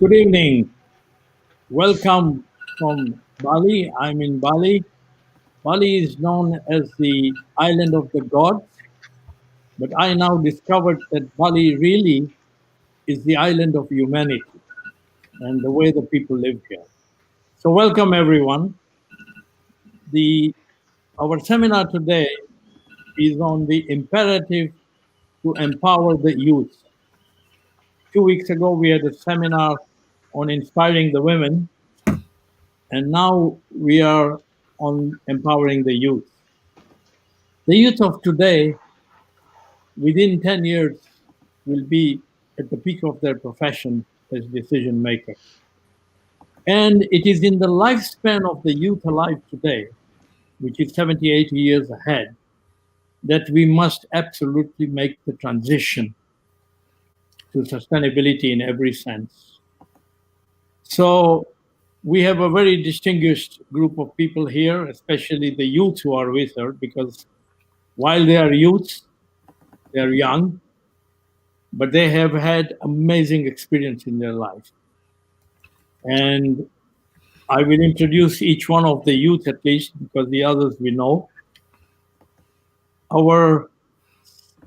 Good evening. Welcome from Bali. I'm in Bali. Bali is known as the island of the gods, but I now discovered that Bali really is the island of humanity and the way the people live here. So, welcome everyone. The Our seminar today is on the imperative to empower the youth. 2 weeks ago, we had a seminar on inspiring the women, and now we are on empowering the youth. The youth of today, within 10 years, will be at the peak of their profession as decision makers. And it is in the lifespan of the youth alive today, which is 70, 80 years ahead, that we must absolutely make the transition to sustainability in every sense. So we have a very distinguished group of people here, especially the youth who are with her, because while they are youths, they are young, but they have had amazing experience in their life. And I will introduce each one of the youth at least, because the others we know. Our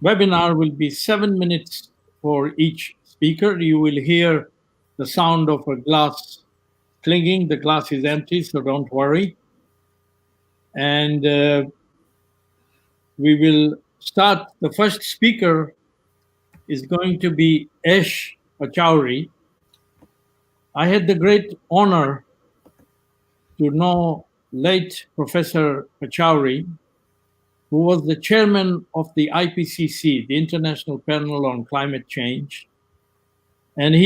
webinar will be 7 minutes for each speaker. You will hear the sound of a glass clinking. The glass is empty, so don't worry. And we will start. The first speaker is going to be Pachauri. I had the great honor to know late Professor Pachauri, who was the chairman of the IPCC, the International Panel on Climate Change. And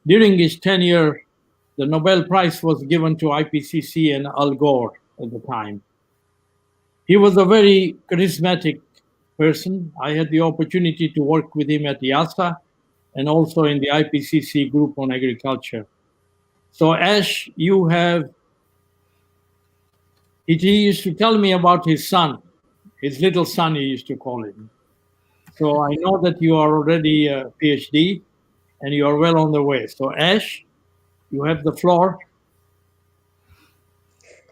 during his tenure, the Nobel Prize was given to IPCC and Al Gore at the time. He was a very charismatic person. I had the opportunity to work with him at IASA and also in the IPCC group on agriculture. So Ash, he used to tell me about his son, his little son, he used to call him. So I know that you are already a PhD and you are well on the way. So Ash, you have the floor.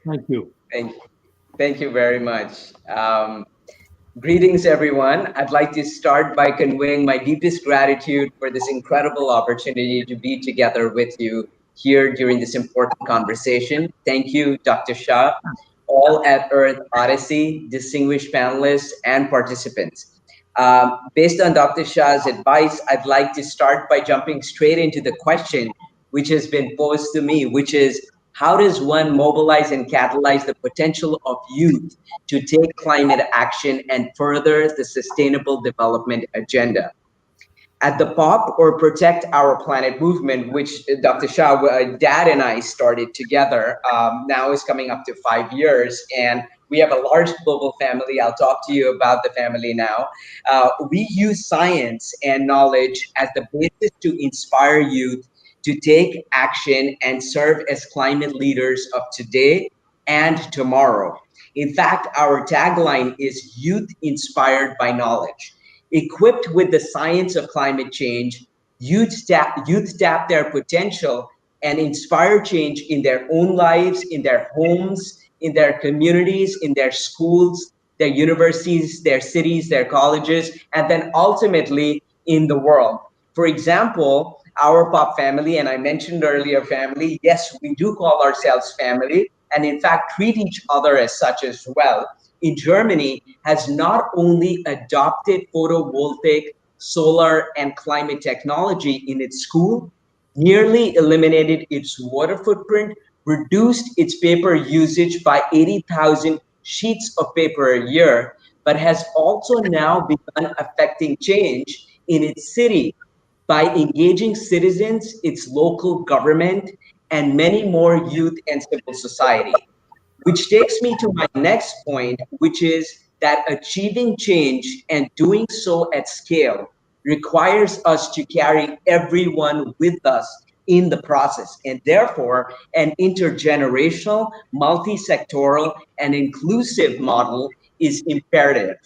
Thank you. Thank you very much. Greetings, everyone. I'd like to start by conveying my deepest gratitude for this incredible opportunity to be together with you here during this important conversation. Thank you, Dr. Shah, all at Earth Odyssey, distinguished panelists and participants. Based on Dr. Shah's advice, I'd like to start by jumping straight into the question which has been posed to me, which is, how does one mobilize and catalyze the potential of youth to take climate action and further the sustainable development agenda? At the POP, or Protect Our Planet movement, which Dr. Shah, Dad and I started together, now is coming up to 5 years, and we have a large global family. I'll talk to you about the family now. We use science and knowledge as the basis to inspire youth to take action and serve as climate leaders of today and tomorrow. In fact, our tagline is Youth Inspired by Knowledge. Equipped with the science of climate change, youth tap their potential and inspire change in their own lives, in their homes, in their communities, in their schools, their universities, their cities, their colleges, and then ultimately in the world. For example, our POP family, and I mentioned earlier family, yes, we do call ourselves family, and in fact treat each other as such as well. In Germany, has not only adopted photovoltaic, solar, and climate technology in its school, nearly eliminated its water footprint, reduced its paper usage by 80,000 sheets of paper a year, but has also now begun affecting change in its city by engaging citizens, its local government, and many more youth and civil society. Which takes me to my next point, which is that achieving change and doing so at scale requires us to carry everyone with us in the process, and therefore an intergenerational, multi-sectoral, and inclusive model is imperative.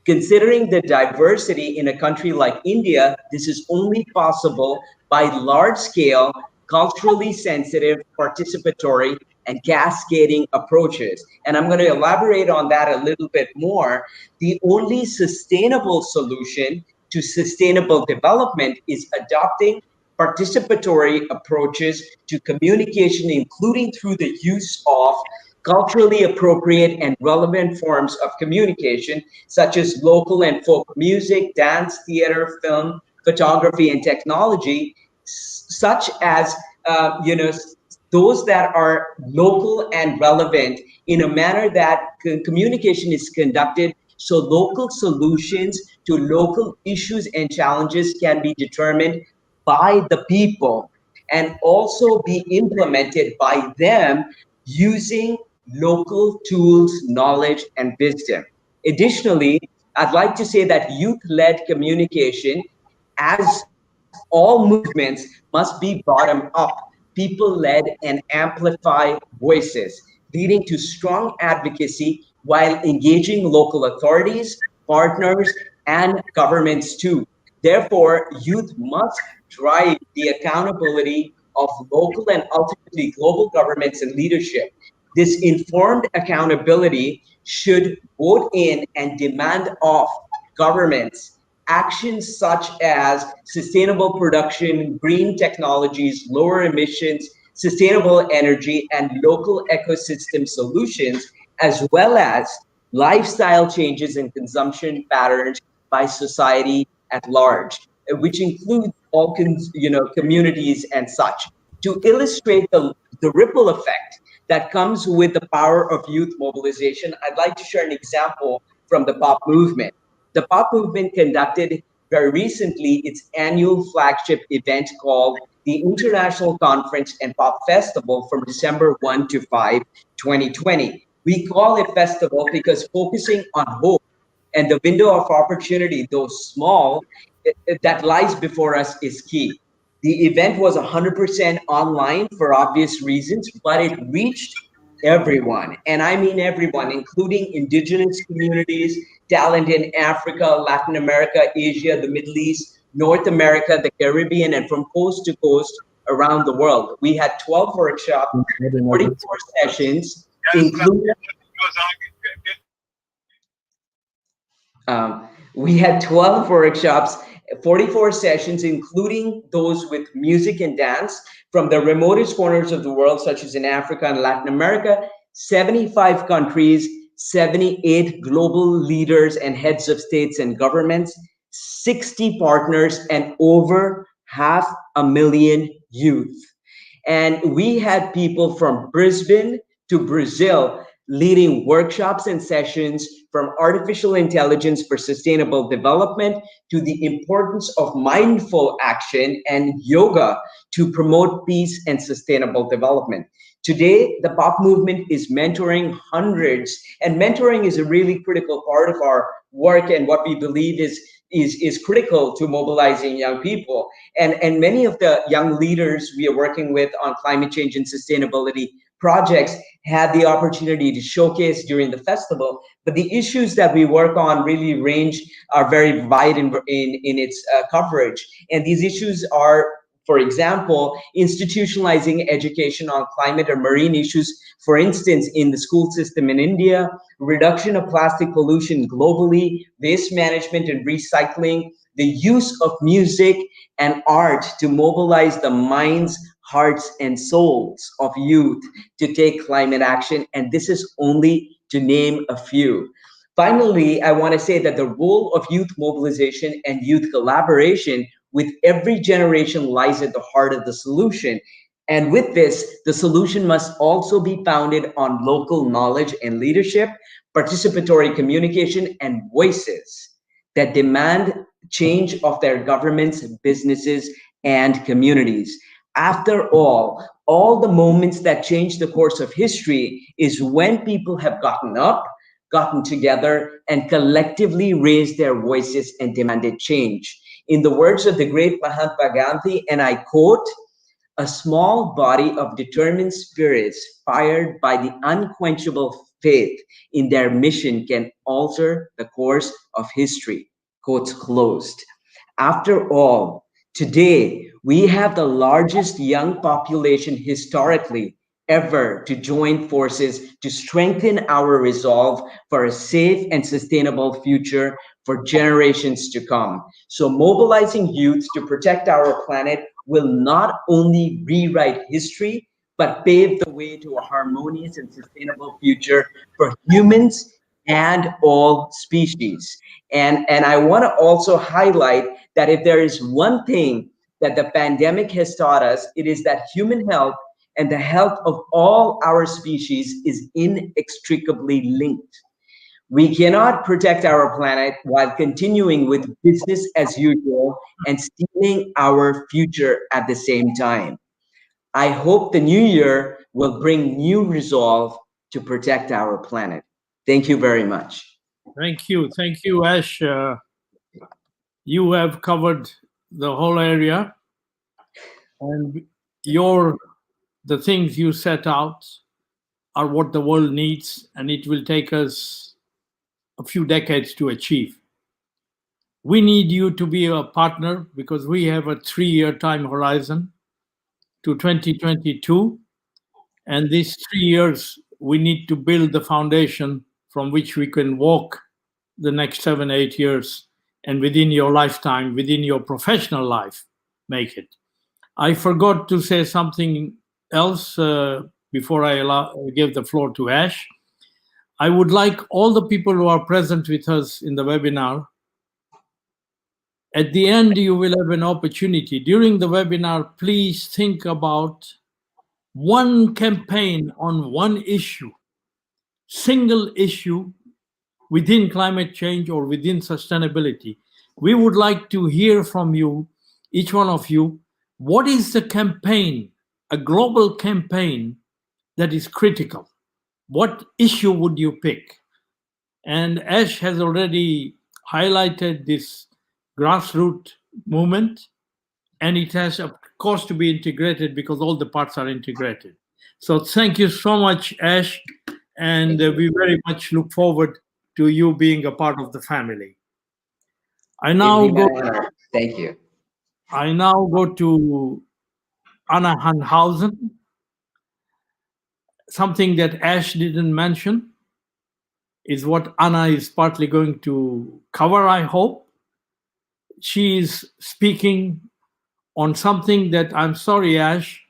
Considering the diversity in a country like India, this is only possible by large-scale, culturally sensitive, participatory, and cascading approaches. And I'm going to elaborate on that a little bit more. The only sustainable solution to sustainable development is adopting participatory approaches to communication, including through the use of culturally appropriate and relevant forms of communication, such as local and folk music, dance, theater, film, photography, and technology, such as those that are local and relevant in a manner that communication is conducted so local solutions to local issues and challenges can be determined by the people and also be implemented by them using local tools, knowledge, and wisdom. Additionally, I'd like to say that youth-led communication, as all movements, must be bottom up, people-led, and amplify voices, leading to strong advocacy while engaging local authorities, partners, and governments too. Therefore, youth must drive the accountability of local and ultimately global governments and leadership. This informed accountability should vote in and demand of governments actions such as sustainable production, green technologies, lower emissions, sustainable energy, and local ecosystem solutions, as well as lifestyle changes and consumption patterns by society at large, which include all communities and such. To illustrate the ripple effect that comes with the power of youth mobilization, I'd like to share an example from the pop movement. The pop movement conducted very recently its annual flagship event called the International Conference and Pop Festival from December 1 to 5, 2020. We call it festival because focusing on hope and the window of opportunity, though small, that lies before us is key. The event was 100% online for obvious reasons, but it reached everyone, and I mean everyone, including indigenous communities, talent in Africa, Latin America, Asia, the Middle East, North America, the Caribbean, and from coast to coast around the world. We had 12 workshops, 44 sessions, including we had 12 workshops, 44 sessions, including those with music and dance from the remotest corners of the world, such as in Africa and Latin America, 75 countries, 78 global leaders and heads of states and governments, 60 partners, and over 500,000 youth. And we had people from Brisbane to Brazil leading workshops and sessions from artificial intelligence for sustainable development to the importance of mindful action and yoga to promote peace and sustainable development. Today, the pop movement is mentoring hundreds, and mentoring is a really critical part of our work and what we believe is critical to mobilizing young people. And many of the young leaders we are working with on climate change and sustainability projects had the opportunity to showcase during the festival, but the issues that we work on really range, are very wide in its coverage. And these issues are, for example, institutionalizing education on climate or marine issues, for instance, in the school system in India, reduction of plastic pollution globally, waste management and recycling, the use of music and art to mobilize the minds, hearts, and souls of youth to take climate action. And this is only to name a few. Finally, I want to say that the role of youth mobilization and youth collaboration with every generation lies at the heart of the solution. And with this, the solution must also be founded on local knowledge and leadership, participatory communication, and voices that demand change of their governments, businesses, and communities. After all the moments that change the course of history is when people have gotten up, gotten together, and collectively raised their voices and demanded change. In the words of the great Mahatma Gandhi, and I quote, "A small body of determined spirits fired by the unquenchable faith in their mission can alter the course of history." Quotes closed. After all, today We have the largest young population historically ever to join forces to strengthen our resolve for a safe and sustainable future for generations to come. So, mobilizing youth to protect our planet will not only rewrite history, but pave the way to a harmonious and sustainable future for humans and all species. And I want to also highlight that if there is one thing that the pandemic has taught us, it is that human health and the health of all our species is inextricably linked. We cannot protect our planet while continuing with business as usual and stealing our future at the same time. I hope the new year will bring new resolve to protect our planet. Thank you very much. Thank you, Ash. You have covered the whole area, and your the things you set out are what the world needs, and it will take us a few decades to achieve. We need you to be a partner because we have a 3 year time horizon to 2022. And these 3 years, we need to build the foundation from which we can walk the next 7, 8 years. And within your lifetime, within your professional life, make it. I forgot to say something else before give the floor to Ash. I would like all the people who are present with us in the webinar. At the end, you will have an opportunity. During the webinar, please think about one campaign on one issue, single issue within climate change or within sustainability. We would like to hear from you, each one of you, what is the campaign, a global campaign that is critical? What issue would you pick? And Ash has already highlighted this grassroots movement, and it has, of course, to be integrated because all the parts are integrated. So thank you so much, Ash, and Thank you. we very much look forward to you being a part of the family. I It'd now be my go. honor. Thank you. I now go to Anna Hanhausen. Something that Ash didn't mention is what Anna is partly going to cover. I hope she is speaking on something that, I'm sorry, Ash,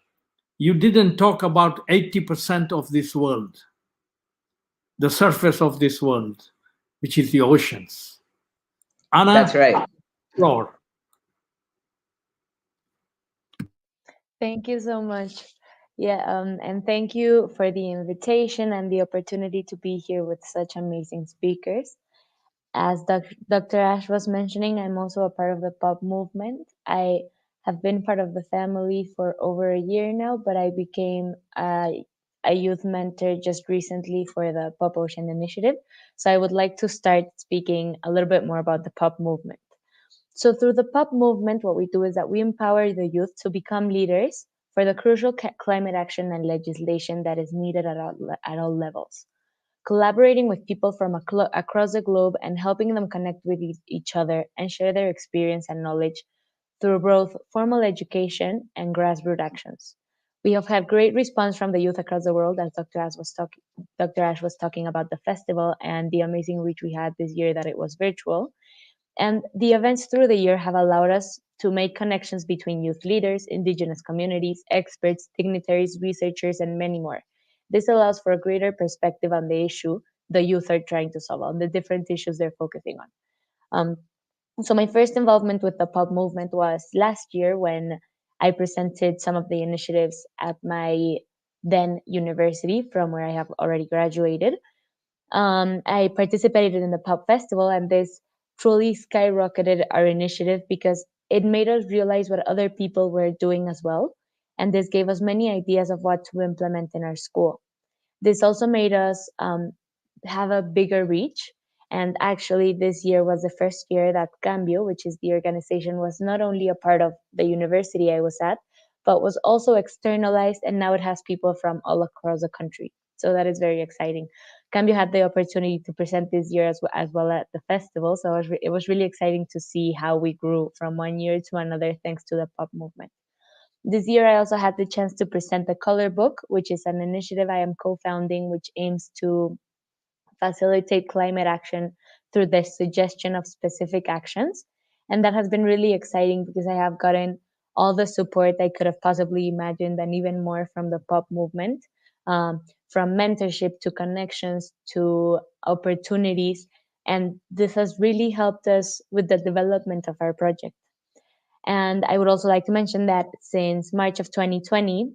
you didn't talk about 80% of this world, the surface of this world, which is the oceans. That's Anna, right. floor. Thank you so much. Yeah, and thank you for the invitation and the opportunity to be here with such amazing speakers. As Dr. Ash was mentioning, I'm also a part of the pop movement. I have been part of the family for over a year now, but I became a youth mentor just recently for the Pop Ocean Initiative. So I would like to start speaking a little bit more about the pop movement. So through the pop movement, what we do is that we empower the youth to become leaders for the crucial climate action and legislation that is needed at all levels, collaborating with people from across the globe and helping them connect with each other and share their experience and knowledge through both formal education and grassroots actions. We have had great response from the youth across the world, as Dr. Ash was talking about the festival and the amazing reach we had this year that it was virtual. And the events through the year have allowed us to make connections between youth leaders, indigenous communities, experts, dignitaries, researchers, and many more. This allows for a greater perspective on the issue the youth are trying to solve, on the different issues they're focusing on. So my first involvement with the pop movement was last year when I presented some of the initiatives at my then university from where I have already graduated. I participated in the pop festival, and this truly skyrocketed our initiative because it made us realize what other people were doing as well. And this gave us many ideas of what to implement in our school. This also made us have a bigger reach. And actually, this year was the first year that Cambio, which is the organization, was not only a part of the university I was at, but was also externalized. And now it has people from all across the country. So that is very exciting. Cambio had the opportunity to present this year as well at the festival. So it was really exciting to see how we grew from one year to another thanks to the pop movement. This year, I also had the chance to present the Color Book, which is an initiative I am co founding, which aims to facilitate climate action through the suggestion of specific actions. And that has been really exciting because I have gotten all the support I could have possibly imagined and even more from the pop movement, from mentorship to connections to opportunities. And this has really helped us with the development of our project. And I would also like to mention that since March of 2020,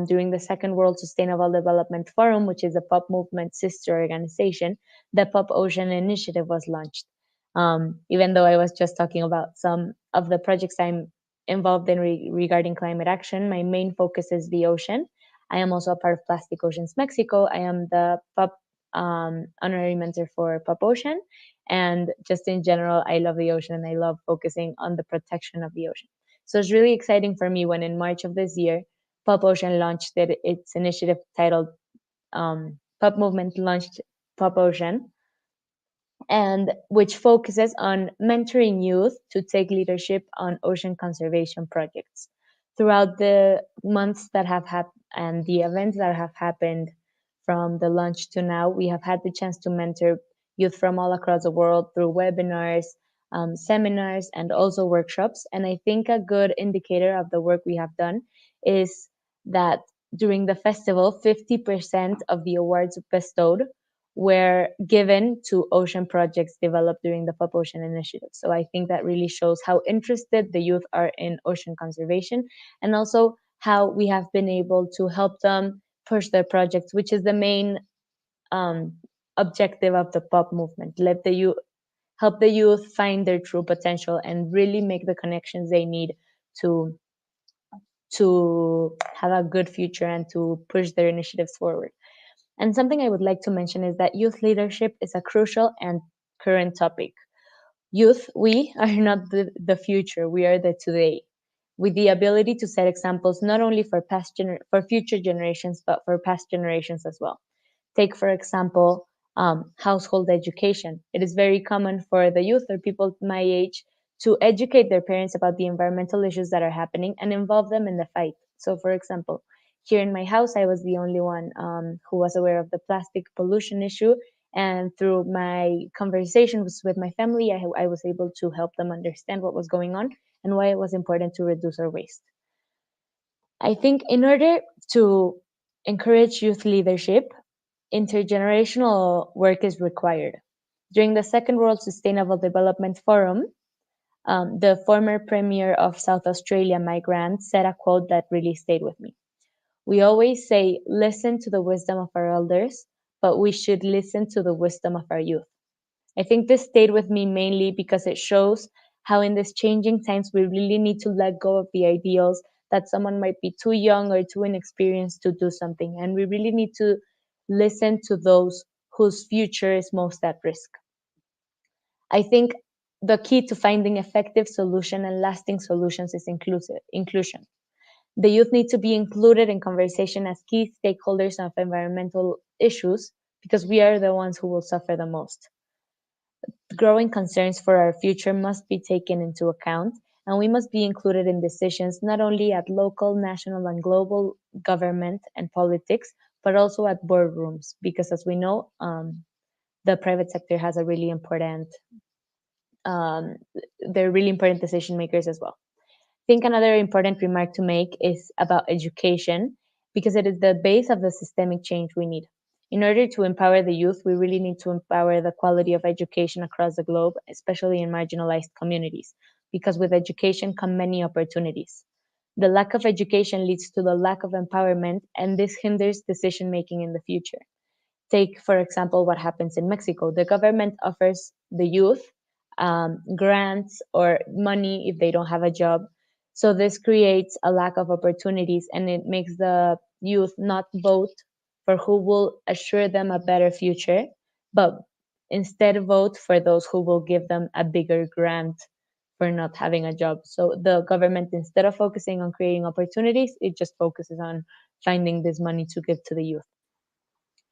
during the Second World Sustainable Development Forum, which is a pop movement sister organization, the Pop Ocean Initiative was launched. Even though I was just talking about some of the projects I'm involved in regarding climate action, my main focus is the ocean. I am also a part of Plastic Oceans Mexico. I am the pop honorary mentor for Pop Ocean, and just in general, I love the ocean and I love focusing on the protection of the ocean. So it's really exciting for me when in March of this year, Pop Ocean launched its initiative titled Pop Movement launched Pop Ocean, and which focuses on mentoring youth to take leadership on ocean conservation projects. Throughout the months that have happened and the events that have happened from the launch to now, we have had the chance to mentor youth from all across the world through webinars, seminars, and also workshops. And I think a good indicator of the work we have done is that during the festival, 50% of the awards bestowed were given to ocean projects developed during the Pop Ocean Initiative. So I think that really shows how interested the youth are in ocean conservation, and also how we have been able to help them push their projects, which is the main um, objective of the pop movement. Let the youth help the youth find their true potential and really make the connections they need to have a good future and to push their initiatives forward. And something I would like to mention is that youth leadership is a crucial and current topic. Youth, we are not the future, we are the today, with the ability to set examples not only for for future generations, but for past generations as well. Take, for example, household education. It is very common for the youth or people my age to educate their parents about the environmental issues that are happening and involve them in the fight. So, for example, here in my house, I was the only one who was aware of the plastic pollution issue. And through my conversations with my family, I was able to help them understand what was going on and why it was important to reduce our waste. I think in order to encourage youth leadership, intergenerational work is required. During the Second World Sustainable Development Forum, the former Premier of South Australia, Mike Grant, said a quote that really stayed with me. We always say, listen to the wisdom of our elders, but we should listen to the wisdom of our youth. I think this stayed with me mainly because it shows how in these changing times we really need to let go of the ideals that someone might be too young or too inexperienced to do something. And we really need to listen to those whose future is most at risk. I think the key to finding effective solution and lasting solutions is inclusion. The youth need to be included in conversation as key stakeholders of environmental issues because we are the ones who will suffer the most. Growing concerns for our future must be taken into account, and we must be included in decisions not only at local, national, and global government and politics, but also at boardrooms, because as we know, the private sector has a really important, they're really important decision makers as well. I think another important remark to make is about education, because it is the base of the systemic change we need. In order to empower the youth, we really need to empower the quality of education across the globe, especially in marginalized communities, because with education come many opportunities. The lack of education leads to the lack of empowerment, and this hinders decision making in the future. Take, for example, what happens in Mexico. The government offers the youth grants or money if they don't have a job. So this creates a lack of opportunities, and it makes the youth not vote for who will assure them a better future, but instead vote for those who will give them a bigger grant for not having a job. So the government, instead of focusing on creating opportunities, it just focuses on finding this money to give to the youth.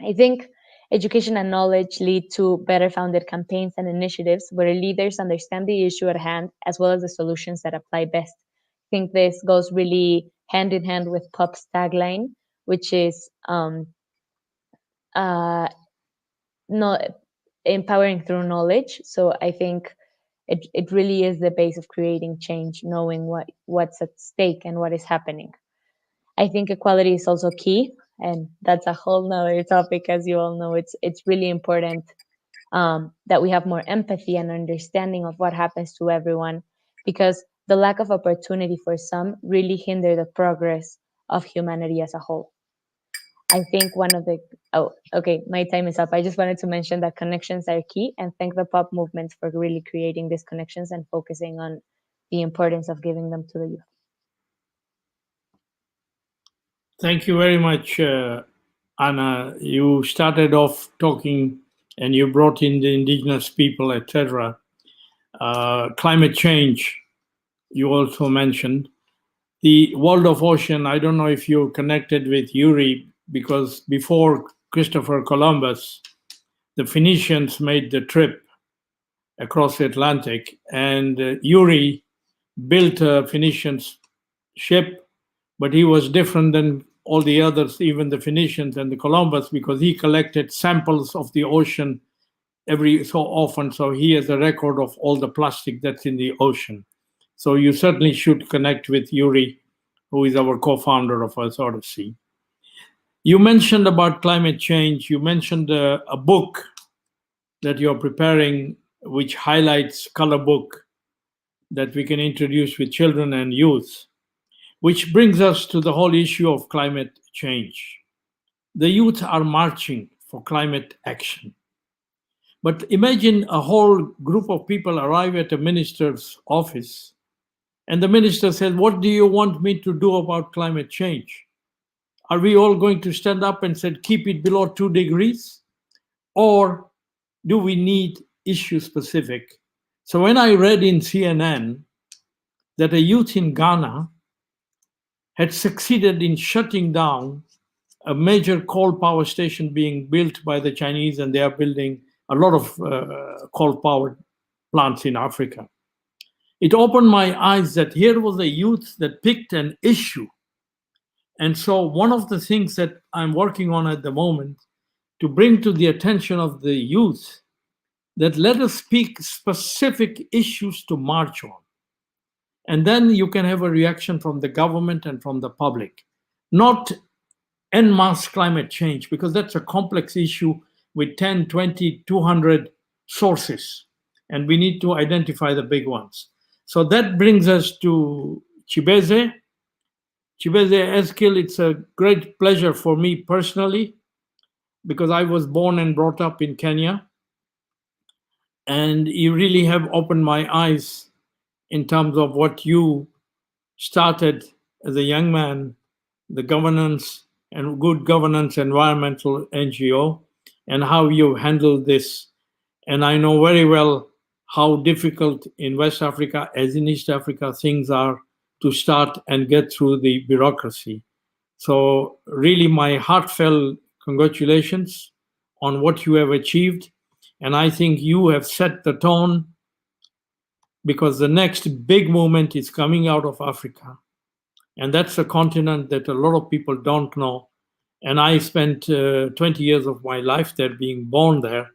I think education and knowledge lead to better founded campaigns and initiatives where leaders understand the issue at hand as well as the solutions that apply best. I think this goes really hand in hand with POP's tagline, which is uh, not empowering through knowledge. So I think it really is the base of creating change, knowing what's at stake and what is happening. I think equality is also key, and that's a whole nother topic, as you all know. It's really important that we have more empathy and understanding of what happens to everyone, because the lack of opportunity for some really hinder the progress of humanity as a whole. I think one of the oh okay, my time is up. I just wanted to mention that connections are key and thank the pop movement for really creating these connections and focusing on the importance of giving them to the youth. Thank you very much, Anna. You started off talking and you brought in the indigenous people, etc. Climate change, you also mentioned. The world of ocean, I don't know if you're connected with Yuri, because before Christopher Columbus, the Phoenicians made the trip across the Atlantic, and Yuri built a Phoenician ship, but he was different than all the others, even the Phoenicians and the Columbus, because he collected samples of the ocean every so often. So he has a record of all the plastic that's in the ocean. So you certainly should connect with Yuri, who is our co-founder of Earth Odyssey. You mentioned about climate change. You mentioned a book that you're preparing, which highlights color book that we can introduce with children and youth, which brings us to the whole issue of climate change. The youth are marching for climate action. But imagine a whole group of people arrive at a minister's office, and the minister says, "What do you want me to do about climate change?" Are we all going to stand up and say, "Keep it below 2 degrees"? Or do we need issue specific? So when I read in CNN that a youth in Ghana had succeeded in shutting down a major coal power station being built by the Chinese, and they are building a lot of coal powered plants in Africa. It opened my eyes that here was a youth that picked an issue. And so one of the things that I'm working on at the moment to bring to the attention of the youth, that let us pick specific issues to march on. And then you can have a reaction from the government and from the public. Not en masse climate change, because that's a complex issue with 10, 20, 200 sources. And we need to identify the big ones. So that brings us to Chibeze. Chibeze Ezekiel, it's a great pleasure for me personally, because I was born and brought up in Kenya. And you really have opened my eyes in terms of what you started as a young man, the governance and good governance environmental NGO, and how you handled this. And I know very well how difficult in West Africa, as in East Africa, things are to start and get through the bureaucracy. So really my heartfelt congratulations on what you have achieved. And I think you have set the tone, because the next big movement is coming out of Africa. And that's a continent that a lot of people don't know. And I spent 20 years of my life there, being born there.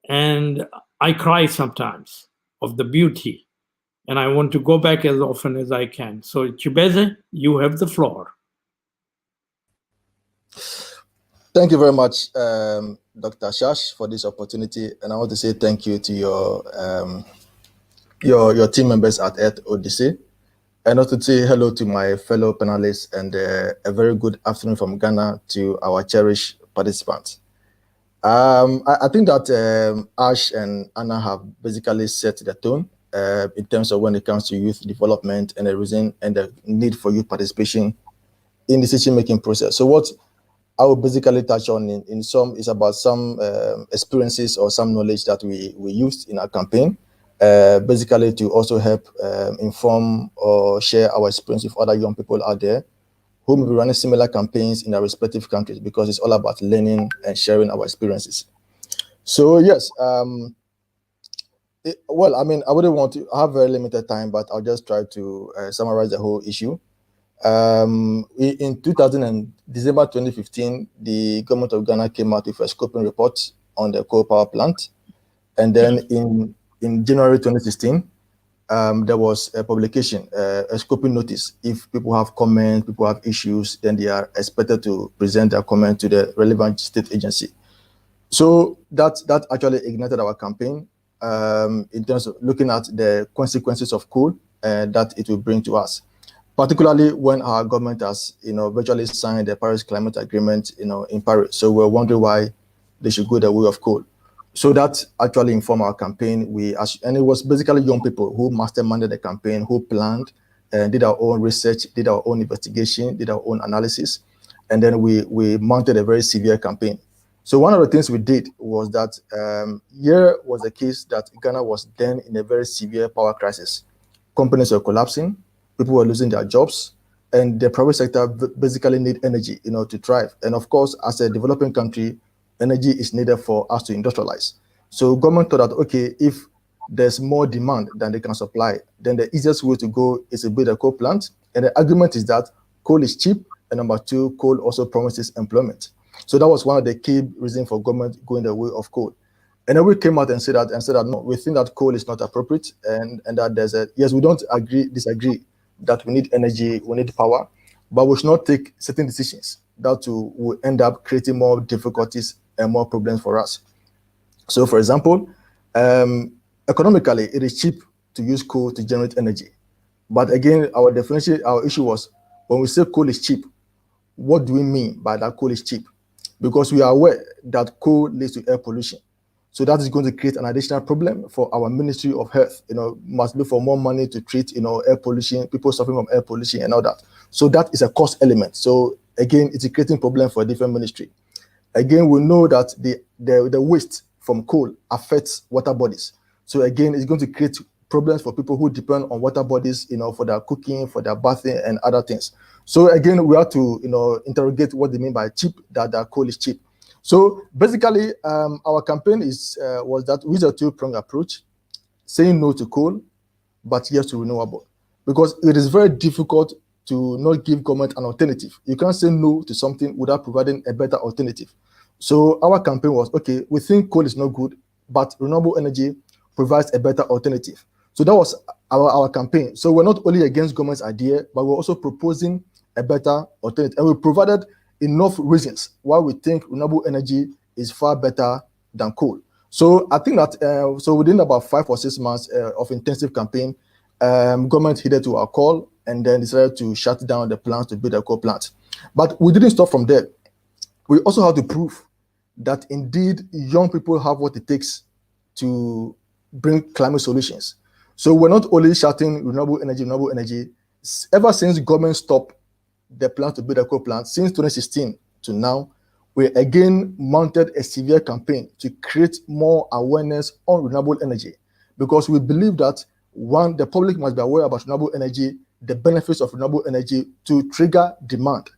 And I cry sometimes of the beauty. And I want to go back as often as I can. So Chibeze, you have the floor. Thank you very much, Dr. Shash, for this opportunity. And I want to say thank you to your team members at Earth Odyssey. And also to say hello to my fellow panelists, and a very good afternoon from Ghana to our cherished participants. I think that Ash and Anna have basically set the tone in terms of when it comes to youth development and the reason and the need for youth participation in the decision-making process. So what I will basically touch on in some is about some experiences or some knowledge that we used in our campaign, basically to also help inform or share our experience with other young people out there who may be running similar campaigns in their respective countries, because it's all about learning and sharing our experiences. So yes, well, I mean, I wouldn't want to have very limited time, but I'll just try to summarize the whole issue. In December 2015, the government of Ghana came out with a scoping report on the coal power plant. And then in January 2016, there was a publication, a scoping notice. If people have comments, people have issues, then they are expected to present their comment to the relevant state agency. So that actually ignited our campaign in terms of looking at the consequences of coal that it will bring to us, particularly when our government has, virtually signed the Paris Climate Agreement, in Paris. So we're wondering why they should go the way of coal. So that actually informed our campaign. And it was basically young people who masterminded the campaign, who planned and did our own research, did our own investigation, did our own analysis, and then we mounted a very severe campaign. So one of the things we did was that here was a case that Ghana was then in a very severe power crisis. Companies were collapsing, people were losing their jobs, and the private sector basically need energy, to thrive. And of course, as a developing country, energy is needed for us to industrialize. So government thought that, okay, if there's more demand than they can supply, then the easiest way to go is to build a coal plant. And the argument is that coal is cheap, and number two, coal also promises employment. So that was one of the key reasons for government going the way of coal. And then we came out and said that no, we think that coal is not appropriate, and that yes, we don't disagree that we need energy, we need power, but we should not take certain decisions that will end up creating more difficulties and more problems for us. So, for example, economically, it is cheap to use coal to generate energy. But again, our issue was, when we say coal is cheap, what do we mean by that coal is cheap? Because we are aware that coal leads to air pollution. So that is going to create an additional problem for our Ministry of Health. Must look for more money to treat, air pollution, people suffering from air pollution and all that. So that is a cost element. So again, it's creating problem for a different ministry. Again, we know that the waste from coal affects water bodies. So again, it's going to create problems for people who depend on water bodies, for their cooking, for their bathing and other things. So again, we have to, interrogate what they mean by cheap, that coal is cheap. So basically, our campaign was that with a two-pronged approach, saying no to coal, but yes to renewable. Because it is very difficult to not give government an alternative. You can't say no to something without providing a better alternative. So our campaign was, okay, we think coal is not good, but renewable energy provides a better alternative. So that was our campaign. So we're not only against government's idea, but we're also proposing a better alternative. And we provided enough reasons why we think renewable energy is far better than coal. So I think that so within about 5 or 6 months of intensive campaign, government heeded to our call and then decided to shut down the plans to build a coal plant. But we didn't stop from there. We also have to prove that indeed young people have what it takes to bring climate solutions. So we're not only shouting renewable energy. Ever since government stopped the plan to build a coal plant, since 2016 to now, we again mounted a severe campaign to create more awareness on renewable energy, because we believe that, one, the public must be aware about renewable energy, the benefits of renewable energy to trigger demand.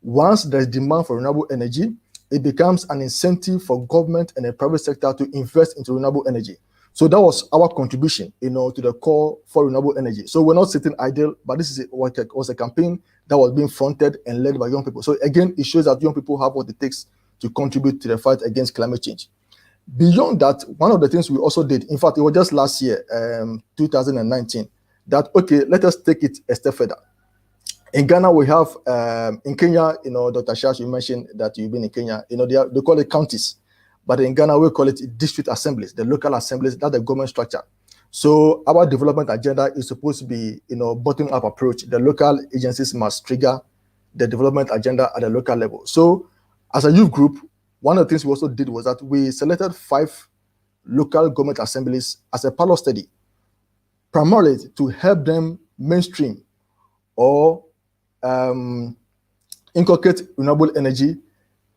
Once there's demand for renewable energy, it becomes an incentive for government and the private sector to invest into renewable energy. So that was our contribution, to the call for renewable energy. So we're not sitting idle, but this was a campaign that was being fronted and led by young people. So again, it shows that young people have what it takes to contribute to the fight against climate change. Beyond that, one of the things we also did, in fact, it was just last year, 2019, that, okay, let us take it a step further. In Ghana, we have, in Kenya, Dr. Shah, you mentioned that you've been in Kenya, they call it counties. But in Ghana, we call it district assemblies, the local assemblies, that's the government structure. So our development agenda is supposed to be, bottom-up approach. The local agencies must trigger the development agenda at the local level. So as a youth group, one of the things we also did was that we selected 5 local government assemblies as a pilot study, primarily to help them mainstream or inculcate renewable energy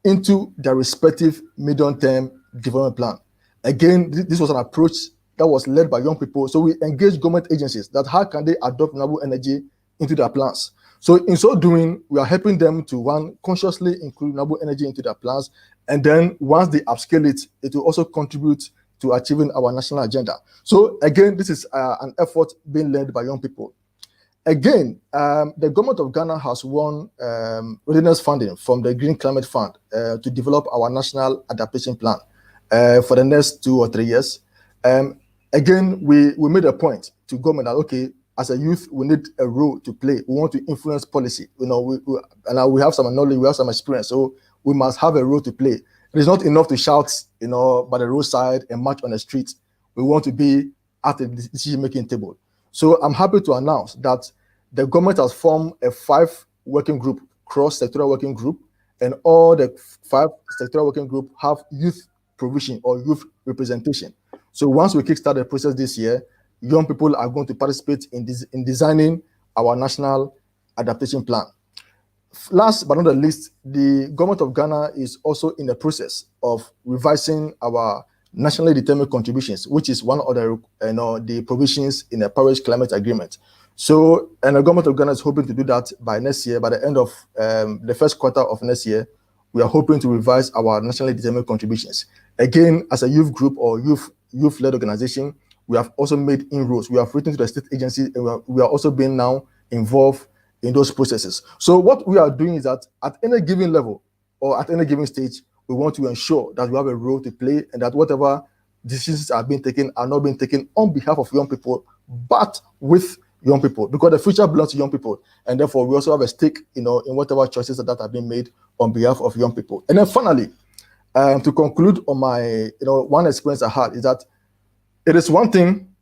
into their respective medium-term development plan. Again, this was an approach that was led by young people. So we engaged government agencies that how can they adopt renewable energy into their plans. So in so doing, we are helping them to, one, consciously include renewable energy into their plans, and then once they upscale it, it will also contribute to achieving our national agenda. So again, this is an effort being led by young people. Again, the government of Ghana has won readiness funding from the Green Climate Fund to develop our national adaptation plan for the next 2 or 3 years. Again, we made a point to government that, okay, as a youth, we need a role to play. We want to influence policy. You know, we have some knowledge, we have some experience, so we must have a role to play. It is not enough to shout, you know, by the roadside and march on the street. We want to be at the decision-making table. So I'm happy to announce that the government has formed a 5 working group, cross-sectoral working group, and all the 5 sectoral working group have youth provision or youth representation. So once we kickstart the process this year, young people are going to participate in designing our national adaptation plan. Last but not the least, the government of Ghana is also in the process of revising our nationally determined contributions, which is one of the provisions in the Paris Climate Agreement. So, and the government of Ghana is hoping to do that by next year, by the end of the first quarter of next year. We are hoping to revise our nationally determined contributions. Again, as a youth group or youth-led organization, we have also made inroads. We have written to the state agency, and we are also being now involved in those processes. So what we are doing is that at any given level or at any given stage, we want to ensure that we have a role to play and that whatever decisions are being taken are not being taken on behalf of young people, but with young people, because the future belongs to young people. And therefore, we also have a stake, in whatever choices that are being made on behalf of young people. And then finally, to conclude on my, one experience I had is that it is one thing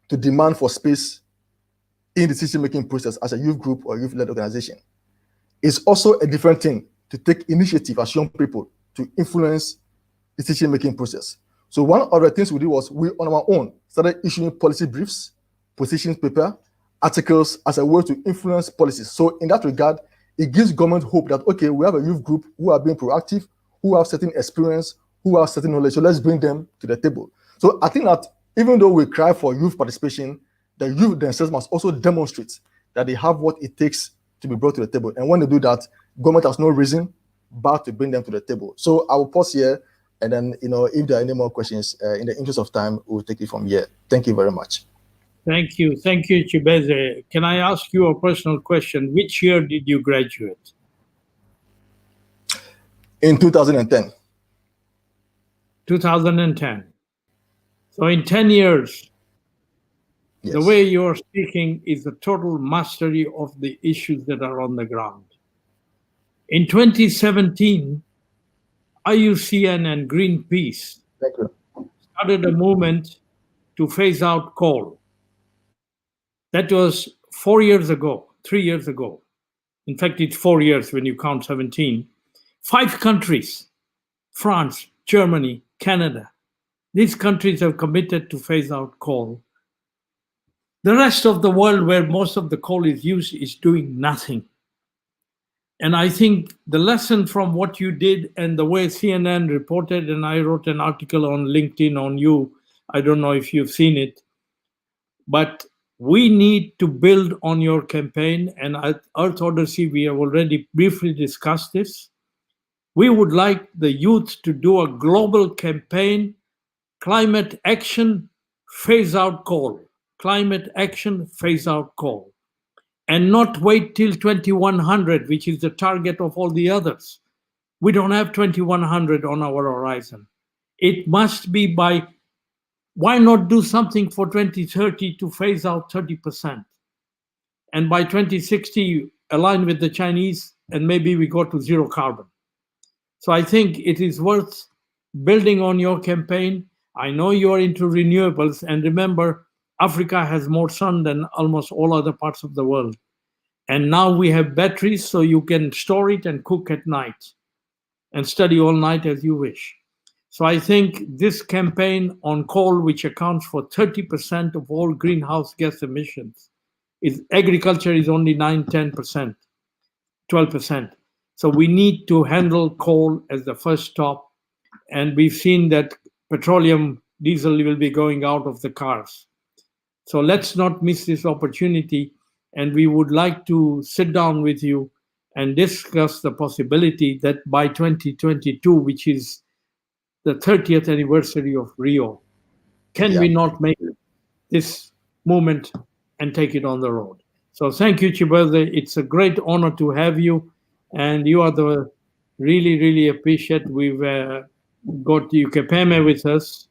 to demand for space in the decision-making process as a youth group or youth-led organization. It's also a different thing to take initiative as young people to influence the decision-making process. So one of the things we did was we, on our own, started issuing policy briefs, position paper, articles as a way to influence policies. So in that regard, it gives government hope that, okay, we have a youth group who are being proactive, who have certain experience, who have certain knowledge, so let's bring them to the table. So I think that even though we cry for youth participation, the youth themselves must also demonstrate that they have what it takes to be brought to the table. And when they do that, government has no reason but to bring them to the table. So I will pause here, and then, if there are any more questions, in the interest of time, we'll take it from here. Thank you very much. Thank you. Thank you, Chibeze. Can I ask you a personal question? Which year did you graduate? In 2010. 2010. So in 10 years, yes, the way you're speaking is a total mastery of the issues that are on the ground. In 2017, IUCN and Greenpeace started a movement to phase out coal. That was 4 years ago, 3 years ago. In fact, it's 4 years when you count 17. 5 countries, France, Germany, Canada, these countries have committed to phase out coal. The rest of the world, where most of the coal is used, is doing nothing. And I think the lesson from what you did and the way CNN reported, and I wrote an article on LinkedIn on you, I don't know if you've seen it, but we need to build on your campaign. And at Earth Odyssey, we have already briefly discussed this. We would like the youth to do a global campaign, climate action, phase out coal. Climate action, phase out coal. And not wait till 2100, which is the target of all the others. We don't have 2100 on our horizon. It must be by, why not do something for 2030 to phase out 30%? And by 2060, align with the Chinese, and maybe we go to zero carbon. So I think it is worth building on your campaign. I know you are into renewables, and remember, Africa has more sun than almost all other parts of the world. And now we have batteries, so you can store it and cook at night and study all night as you wish. So I think this campaign on coal, which accounts for 30% of all greenhouse gas emissions, agriculture is only 9, 10%, 12%. So we need to handle coal as the first stop. And we've seen that petroleum, diesel will be going out of the cars. So let's not miss this opportunity. And we would like to sit down with you and discuss the possibility that by 2022, which is the 30th anniversary of Rio, can Yeah. we not make this movement and take it on the road? So thank you, Chibeze. It's a great honor to have you, and you are the really, really appreciate. We've got Ukpeme with us,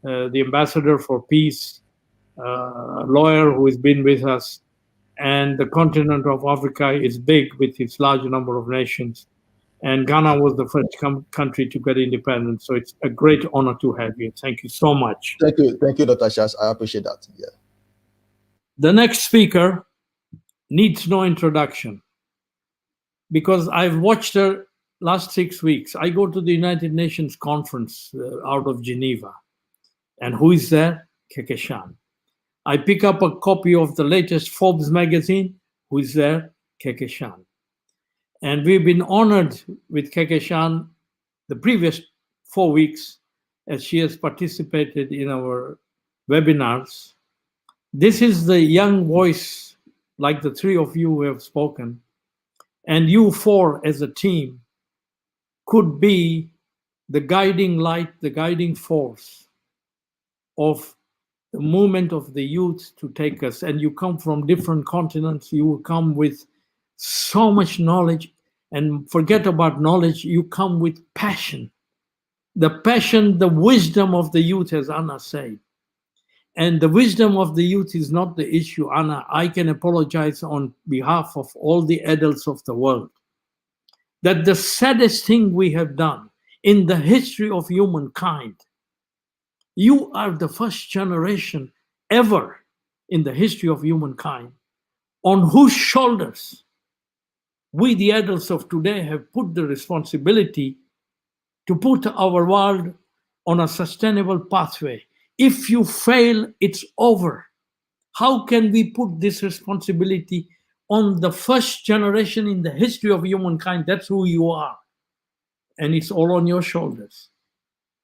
the ambassador for peace, lawyer who has been with us, and the continent of Africa is big with its large number of nations. And Ghana was the first country to get independence. So it's a great honor to have you. Thank you so much. Thank you, Dr. Shah. I appreciate that. Yeah. The next speaker needs no introduction because I've watched her last 6 weeks. I go to the United Nations conference out of Geneva. And who is there? Kehkashan. I pick up a copy of the latest Forbes magazine. Who is there? Kehkashan. And we've been honored with Kehkashan the previous 4 weeks as she has participated in our webinars. This is the young voice, like the three of you who have spoken, and you four as a team could be the guiding light, the guiding force of the movement of the youth to take us. And you come from different continents, you come with so much knowledge, and forget about knowledge, you come with passion. The passion, the wisdom of the youth, as Anna said. And the wisdom of the youth is not the issue, Anna. I can apologize on behalf of all the adults of the world that the saddest thing we have done in the history of humankind, you are the first generation ever in the history of humankind on whose shoulders we, the adults of today, have put the responsibility to put our world on a sustainable pathway. If you fail, it's over. How can we put this responsibility on the first generation in the history of humankind? That's who you are. And it's all on your shoulders.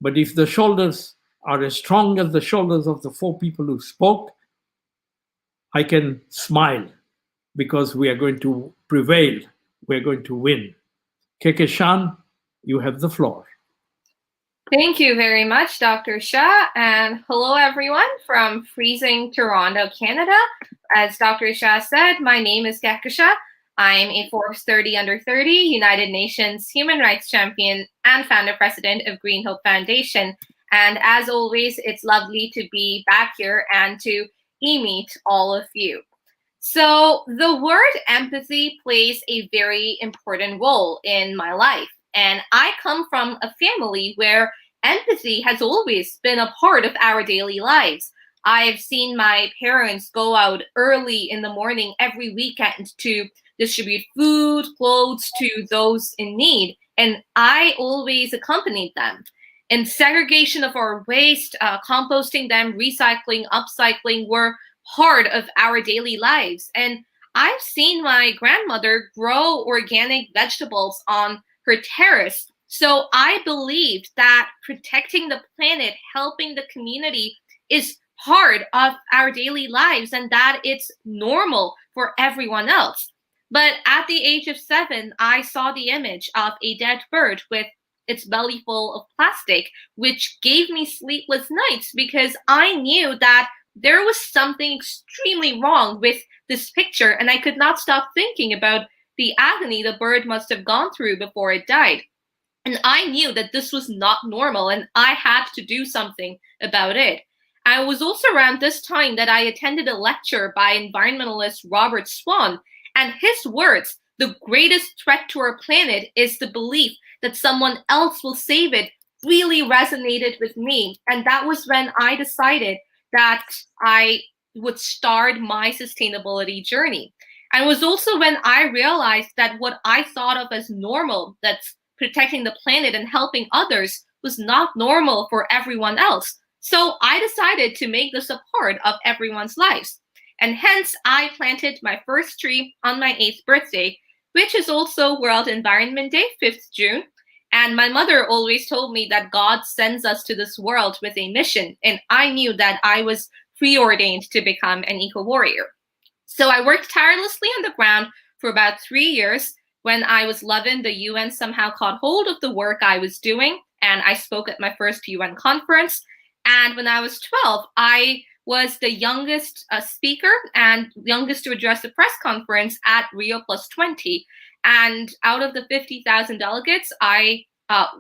But if the shoulders are as strong as the shoulders of the four people who spoke, I can smile because we are going to prevail. We're going to win. Kehkashan, you have the floor. Thank you very much, Dr. Shah, and hello everyone from freezing Toronto, Canada. As Dr. Shah said, my name is Kehkashan. I'm a Forbes 30 Under 30 United Nations Human Rights Champion and founder president of Green Hope Foundation. And as always, it's lovely to be back here and to meet all of you. So the word empathy plays a very important role in my life. And I come from a family where empathy has always been a part of our daily lives. I've seen my parents go out early in the morning every weekend to distribute food, clothes to those in need, and I always accompanied them. And segregation of our waste, composting them, recycling, upcycling were part of our daily lives. And I've seen my grandmother grow organic vegetables on her terrace. So I believed that protecting the planet, helping the community is part of our daily lives and that it's normal for everyone else. But at the age of 7, I saw the image of a dead bird with its belly full of plastic, which gave me sleepless nights because I knew that there was something extremely wrong with this picture and I could not stop thinking about the agony the bird must have gone through before it died. And I knew that this was not normal and I had to do something about it. And it was also around this time that I attended a lecture by environmentalist Robert Swan, and his words, "The greatest threat to our planet is the belief that someone else will save it," really resonated with me. And that was when I decided that I would start my sustainability journey. And it was also when I realized that what I thought of as normal, that's protecting the planet and helping others, was not normal for everyone else. So I decided to make this a part of everyone's lives. And hence, I planted my first tree on my 8th birthday, which is also World Environment Day, 5th June. And my mother always told me that God sends us to this world with a mission. And I knew that I was preordained to become an eco-warrior. So I worked tirelessly on the ground for about 3 years. When I was 11, the UN somehow caught hold of the work I was doing, and I spoke at my first UN conference. And when I was 12, I was the youngest speaker and youngest to address a press conference at Rio Plus 20. And out of the 50,000 delegates, I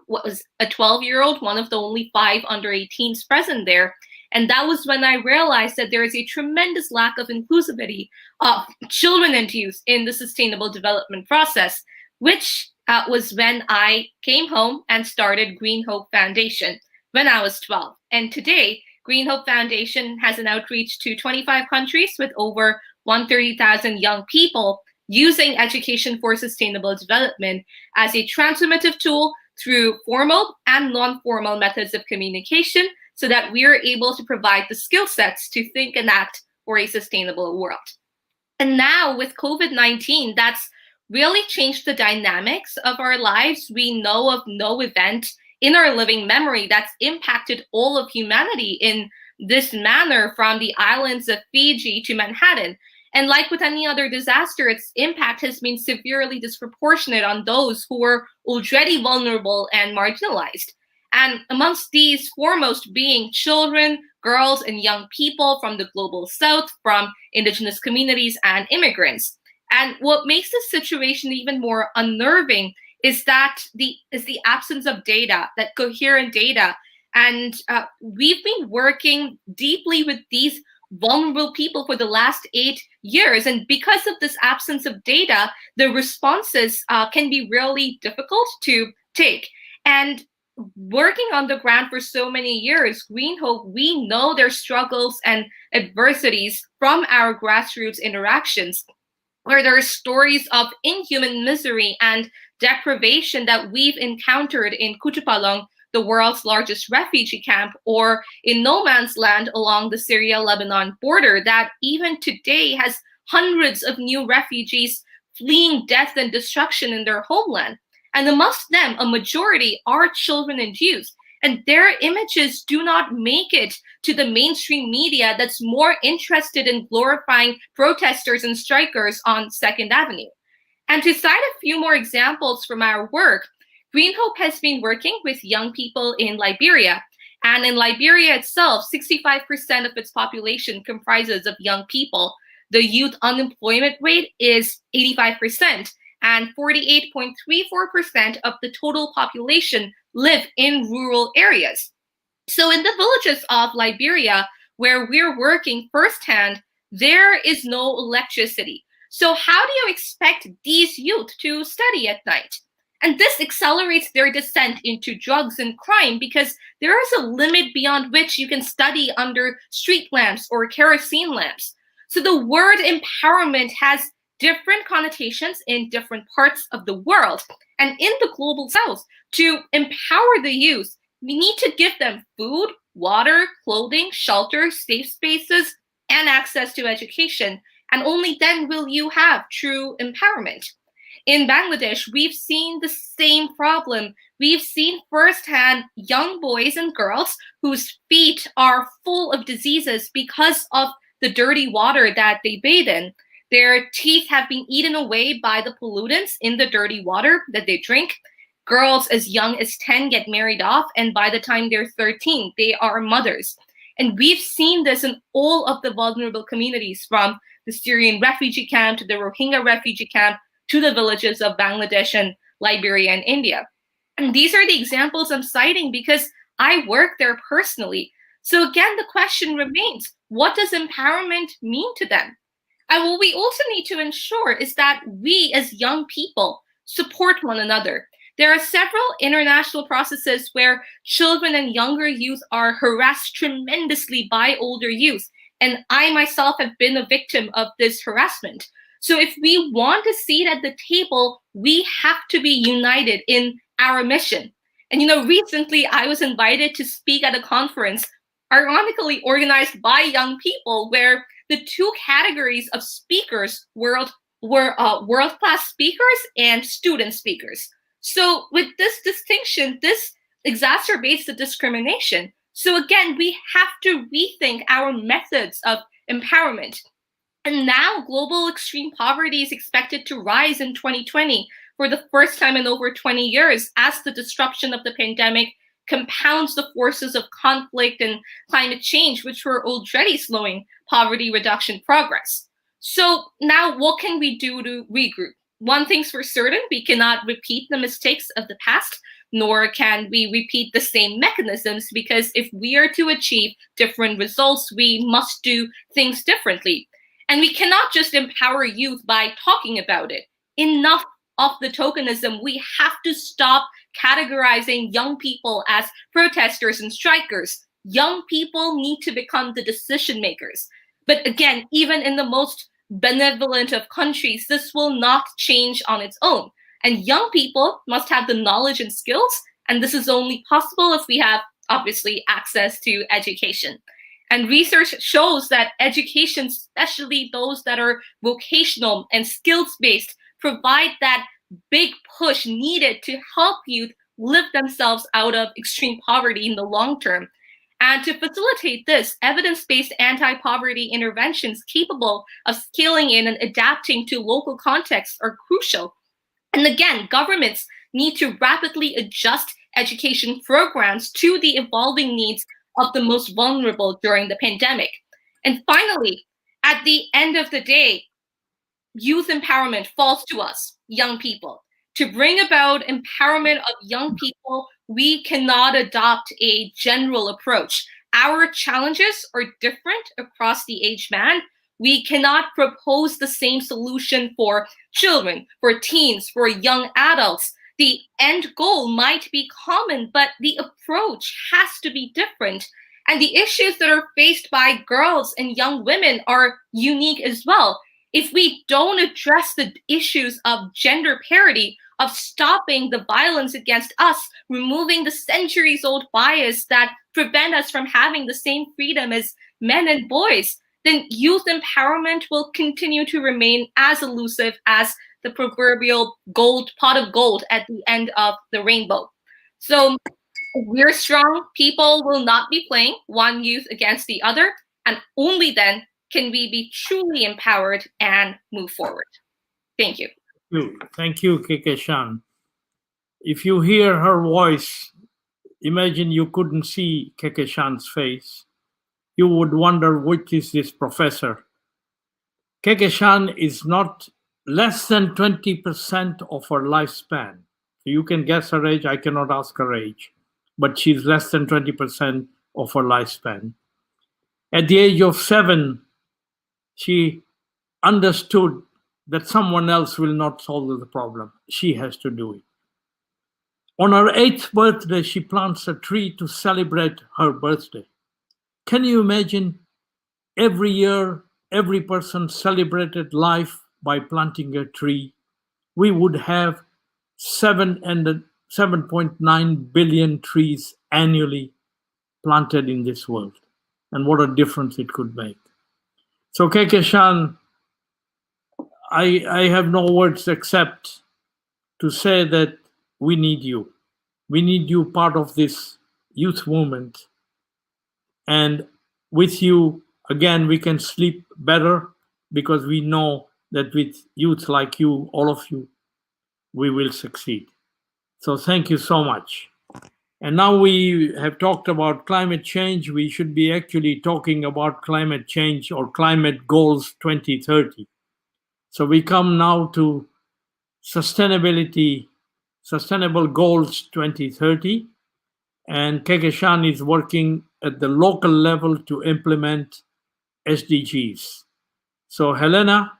was a 12-year-old, one of the only 5 under 18s present there. And that was when I realized that there is a tremendous lack of inclusivity of children and youth in the sustainable development process, which was when I came home and started Green Hope Foundation when I was 12. And today, Green Hope Foundation has an outreach to 25 countries with over 130,000 young people using education for sustainable development as a transformative tool through formal and non-formal methods of communication, so that we are able to provide the skill sets to think and act for a sustainable world. And now with COVID-19, that's really changed the dynamics of our lives. We know of no event in our living memory that's impacted all of humanity in this manner, from the islands of Fiji to Manhattan. And like with any other disaster, its impact has been severely disproportionate on those who were already vulnerable and marginalized. And amongst these, foremost being children, girls, and young people from the global south, from indigenous communities and immigrants. And what makes this situation even more unnerving is the absence of data, that coherent data. And we've been working deeply with these vulnerable people for the last 8 years. And because of this absence of data, the responses can be really difficult to take. And working on the ground for so many years, Green Hope, we know their struggles and adversities from our grassroots interactions, where there are stories of inhuman misery and deprivation that we've encountered in Kutupalong, the world's largest refugee camp, or in no man's land along the Syria-Lebanon border that even today has hundreds of new refugees fleeing death and destruction in their homeland. And amongst them, a majority are children and youth. And their images do not make it to the mainstream media that's more interested in glorifying protesters and strikers on 2nd Avenue. And to cite a few more examples from our work, Green Hope has been working with young people in Liberia. And in Liberia itself, 65% of its population comprises of young people. The youth unemployment rate is 85%. And 48.34% of the total population live in rural areas. So in the villages of Liberia, where we're working firsthand, there is no electricity. So how do you expect these youth to study at night? And this accelerates their descent into drugs and crime, because there is a limit beyond which you can study under street lamps or kerosene lamps. So the word empowerment has different connotations in different parts of the world. And in the global south, to empower the youth, we need to give them food, water, clothing, shelter, safe spaces, and access to education. And only then will you have true empowerment. In Bangladesh, we've seen the same problem. We've seen firsthand young boys and girls whose feet are full of diseases because of the dirty water that they bathe in. Their teeth have been eaten away by the pollutants in the dirty water that they drink. Girls as young as 10 get married off, and by the time they're 13, they are mothers. And we've seen this in all of the vulnerable communities, from the Syrian refugee camp to the Rohingya refugee camp to the villages of Bangladesh and Liberia and India. And these are the examples I'm citing because I work there personally. So again, the question remains, what does empowerment mean to them? And what we also need to ensure is that we as young people support one another. There are several international processes where children and younger youth are harassed tremendously by older youth. And I myself have been a victim of this harassment. So if we want a seat at the table, we have to be united in our mission. And recently I was invited to speak at a conference, ironically organized by young people, where the 2 categories of speakers were world-class speakers and student speakers. So with this distinction, this exacerbates the discrimination. So again, we have to rethink our methods of empowerment. And now global extreme poverty is expected to rise in 2020 for the first time in over 20 years as the disruption of the pandemic compounds the forces of conflict and climate change, which were already slowing poverty reduction progress. So now what can we do to regroup? One thing's for certain, we cannot repeat the mistakes of the past, nor can we repeat the same mechanisms, because if we are to achieve different results, we must do things differently. And we cannot just empower youth by talking about it. Enough of the tokenism. We have to stop categorizing young people as protesters and strikers. Young people need to become the decision makers. But again, even in the most benevolent of countries, this will not change on its own. And young people must have the knowledge and skills, and this is only possible if we have, obviously, access to education. And research shows that education, especially those that are vocational and skills-based, provide that big push needed to help youth live themselves out of extreme poverty in the long term. And to facilitate this, evidence-based anti-poverty interventions capable of scaling in and adapting to local contexts are crucial. And again, governments need to rapidly adjust education programs to the evolving needs of the most vulnerable during the pandemic. And finally, at the end of the day, youth empowerment falls to us, young people. To bring about empowerment of young people, we cannot adopt a general approach. Our challenges are different across the age band. We cannot propose the same solution for children, for teens, for young adults. The end goal might be common, but the approach has to be different. And the issues that are faced by girls and young women are unique as well. If we don't address the issues of gender parity, of stopping the violence against us, removing the centuries-old bias that prevent us from having the same freedom as men and boys, then youth empowerment will continue to remain as elusive as the proverbial pot of gold at the end of the rainbow. So if we're strong, people will not be playing one youth against the other, and only then can we be truly empowered and move forward. Thank you. Thank you, Kehkashan. If you hear her voice, imagine you couldn't see Kehkashan's face. You would wonder, which is this professor? Kehkashan is not less than 20% of her lifespan. You can guess her age, I cannot ask her age, but she's less than 20% of her lifespan. At the age of 7, she understood that someone else will not solve the problem. She has to do it. On her 8th birthday, she plants a tree to celebrate her birthday. Can you imagine? Every year, every person celebrated life by planting a tree. We would have 7.9 billion trees annually planted in this world. And what a difference it could make. So Kehkashan, I have no words except to say that we need you. We need you part of this youth movement. And with you, again, we can sleep better because we know that with youth like you, all of you, we will succeed. So thank you so much. And now we have talked about climate change. We should be actually talking about climate change or climate goals 2030. So we come now to Sustainable Goals 2030. And Kehkashan is working at the local level to implement SDGs. So Helena,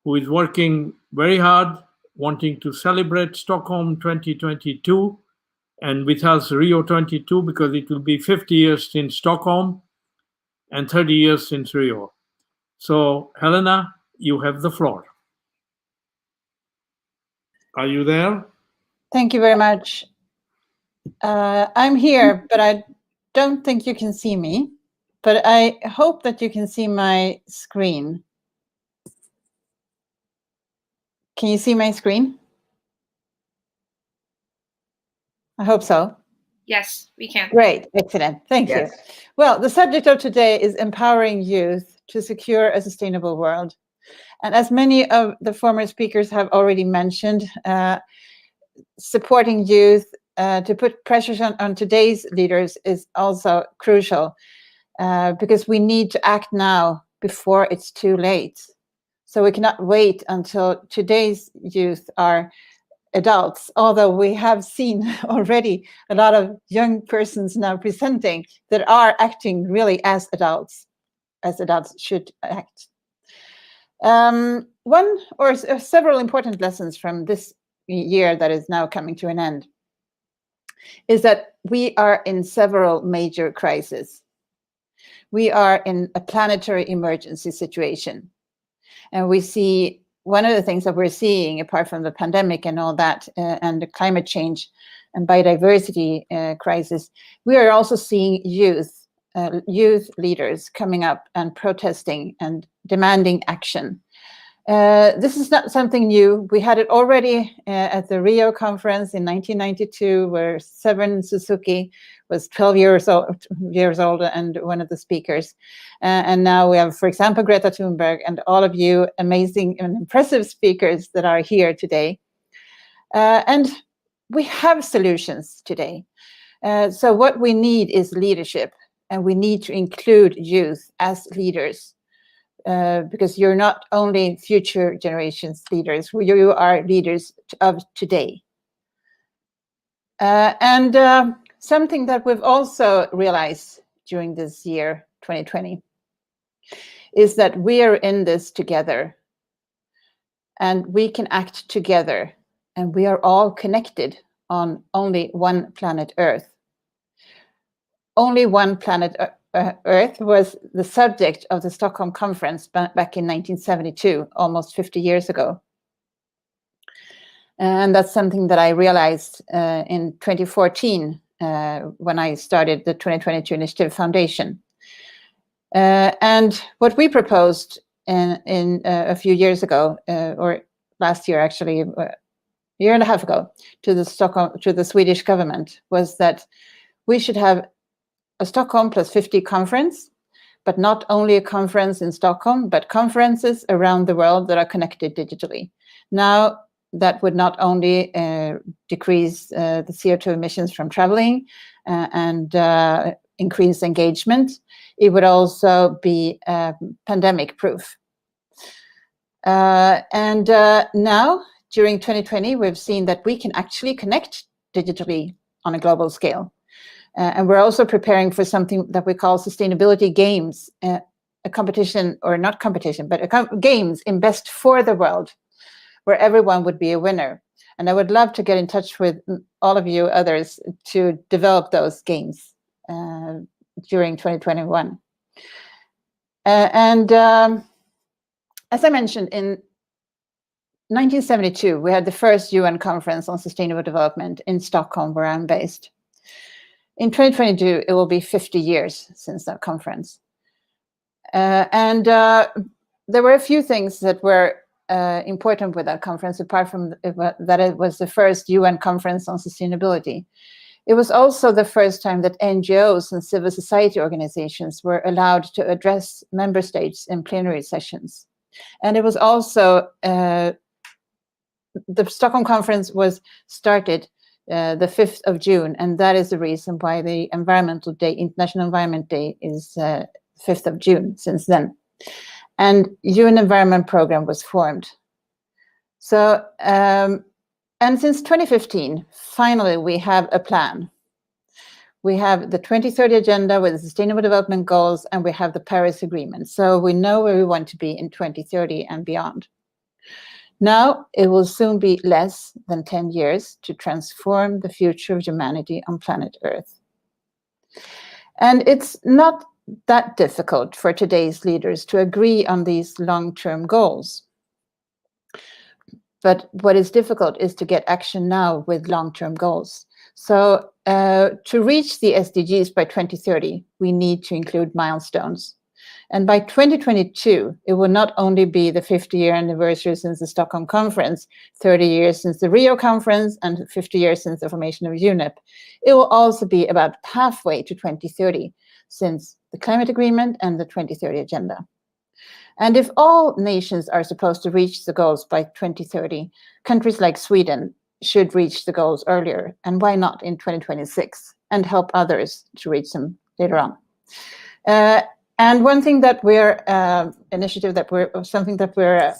who is working very hard, wanting to celebrate Stockholm 2022, and with us Rio 22, because it will be 50 years since Stockholm and 30 years since Rio. So Helena, you have the floor. Are you there? Thank you very much. I'm here, but I don't think you can see me, but I hope that you can see my screen. Can you see my screen? I hope so. Yes, we can. Great, excellent, thank you. Well, the subject of today is empowering youth to secure a sustainable world. And as many of the former speakers have already mentioned, supporting youth to put pressure on today's leaders is also crucial, because we need to act now before it's too late. So we cannot wait until today's youth are adults, although we have seen already a lot of young persons now presenting that are acting really as adults should act. One or several important lessons from this year that is now coming to an end is that we are in several major crises. We are in a planetary emergency situation. And we see one of the things that we're seeing, apart from the pandemic and all that, and the climate change and biodiversity crisis, we are also seeing youth leaders coming up and protesting and demanding action. This is not something new. We had it already at the Rio conference in 1992, where Severin Suzuki was 12 years old and one of the speakers. And now we have, for example, Greta Thunberg and all of you amazing and impressive speakers that are here today. And we have solutions today. So what we need is leadership, and we need to include youth as leaders. Because you're not only future generations leaders, you are leaders of today. And something that we've also realized during this year, 2020, is that we are in this together, and we can act together, and we are all connected on only one planet Earth. Only one planet Earth was the subject of the Stockholm conference back in 1972, almost 50 years ago. And that's something that I realized in 2014 when I started the 2022 Initiative Foundation. And what we proposed in a few years ago, or last year actually, a year and a half ago, to the Swedish government, was that we should have a Stockholm plus 50 conference, but not only a conference in Stockholm, but conferences around the world that are connected digitally. Now, that would not only decrease the CO2 emissions from traveling and increase engagement, it would also be pandemic proof. And now, during 2020, we've seen that we can actually connect digitally on a global scale. And we're also preparing for something that we call sustainability games, a competition, or not competition, but games in best for the world, where everyone would be a winner. And I would love to get in touch with all of you others to develop those games during 2021. And as I mentioned, in 1972, we had the first UN conference on sustainable development in Stockholm, where I'm based. In 2022, it will be 50 years since that conference. And there were a few things that were important with that conference, apart from that it was the first UN conference on sustainability. It was also the first time that NGOs and civil society organizations were allowed to address member states in plenary sessions. And it was also, the Stockholm conference was started the 5th of June, and that is the reason why the Environmental Day, International Environment Day, is 5th of June since then. And UN Environment Program was formed. So, and since 2015, finally, we have a plan. We have the 2030 Agenda with the Sustainable Development Goals, and we have the Paris Agreement. So we know where we want to be in 2030 and beyond. Now, it will soon be less than 10 years to transform the future of humanity on planet Earth. And it's not that difficult for today's leaders to agree on these long-term goals. But what is difficult is to get action now with long-term goals. So to reach the SDGs by 2030, we need to include milestones. And by 2022, it will not only be the 50-year anniversary since the Stockholm conference, 30 years since the Rio conference, and 50 years since the formation of UNEP. It will also be about halfway to 2030 since the climate agreement and the 2030 agenda. And if all nations are supposed to reach the goals by 2030, countries like Sweden should reach the goals earlier. And why not in 2026 and help others to reach them later on? And one thing that something that we're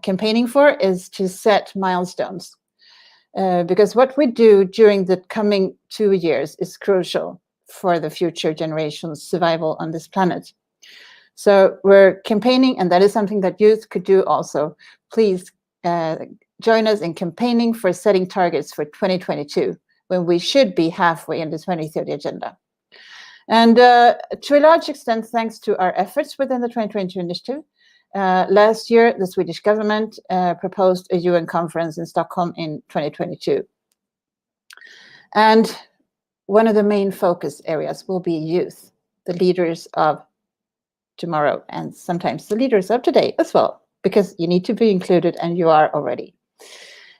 campaigning for is to set milestones. Because what we do during the coming 2 years is crucial for the future generations' survival on this planet. So we're campaigning, and that is something that youth could do also. Please join us in campaigning for setting targets for 2022, when we should be halfway in the 2030 agenda. And to a large extent, thanks to our efforts within the 2022 initiative, last year, the Swedish government proposed a UN conference in Stockholm in 2022. And one of the main focus areas will be youth, the leaders of tomorrow, and sometimes the leaders of today as well, because you need to be included, and you are already.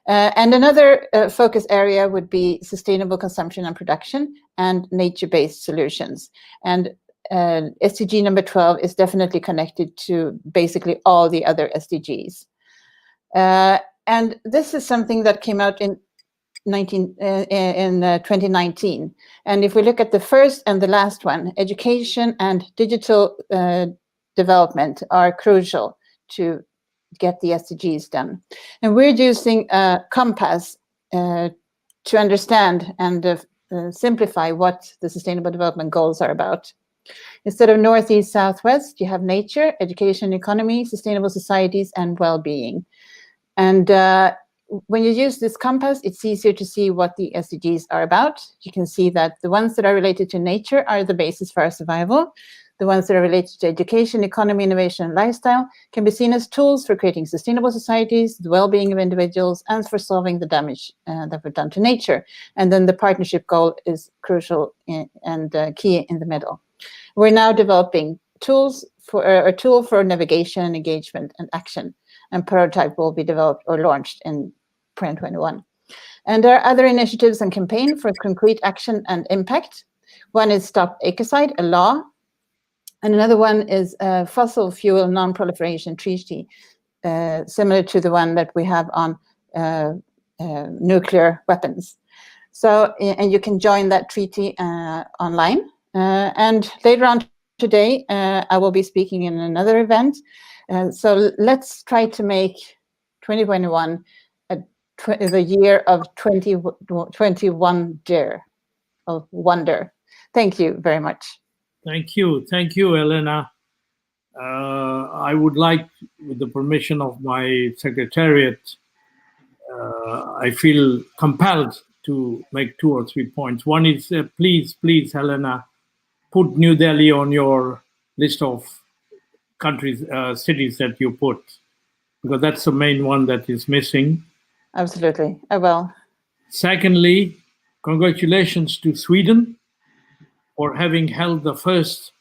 And another focus area would be sustainable consumption and production and nature-based solutions. And SDG number 12 is definitely connected to basically all the other SDGs. And this is something that came out in 2019. And if we look at the first and the last one, education and digital development are crucial to get the SDGs done. And we're using a compass to understand and simplify what the Sustainable Development Goals are about. Instead of north, east, south, west, you have nature, education, economy, sustainable societies, and well-being. And when you use this compass, it's easier to see what the SDGs are about. You can see that the ones that are related to nature are the basis for our survival. The ones that are related to education, economy, innovation, and lifestyle can be seen as tools for creating sustainable societies, the well-being of individuals, and for solving the damage that we've done to nature. And then the partnership goal is crucial and key in the middle. We're now developing tools for a tool for navigation, engagement, and action. And prototype will be developed or launched in 2021. And there are other initiatives and campaign for concrete action and impact. One is Stop Ecocide, a law. And another one is a fossil fuel non-proliferation treaty, similar to the one that we have on nuclear weapons. So, and you can join that treaty online. And later on today, I will be speaking in another event. So let's try to make 2021 the year of 2021 of wonder. Thank you very much. Thank you, Helena. I would like, with the permission of my secretariat, I feel compelled to make 2 or 3 points. One is, please, Helena, put New Delhi on your list of countries, cities that you put, because that's the main one that is missing. Absolutely, I will. Secondly, congratulations to Sweden for having held the first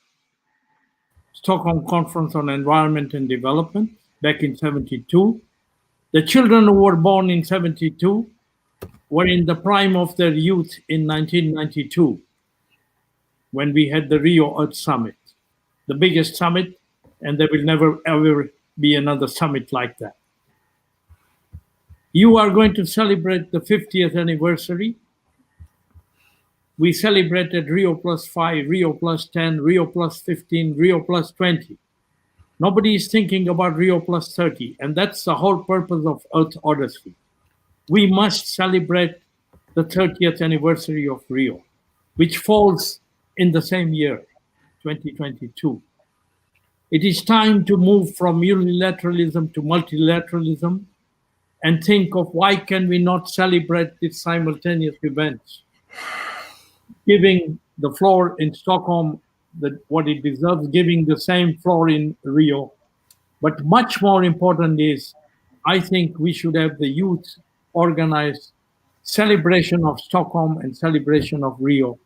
Stockholm Conference on Environment and Development back in '72. The children who were born in '72 were in the prime of their youth in 1992, when we had the Rio Earth Summit, the biggest summit, and there will never ever be another summit like that. You are going to celebrate the 50th anniversary. We celebrated Rio +5, Rio +10, Rio +15, Rio +20. Nobody is thinking about Rio +30, and that's the whole purpose of Earth Odyssey. We must celebrate the 30th anniversary of Rio, which falls in the same year, 2022. It is time to move from unilateralism to multilateralism and think of why can we not celebrate these simultaneous events, giving the floor in Stockholm what it deserves, giving the same floor in Rio. But much more important is, I think we should have the youth organize celebration of Stockholm and celebration of Rio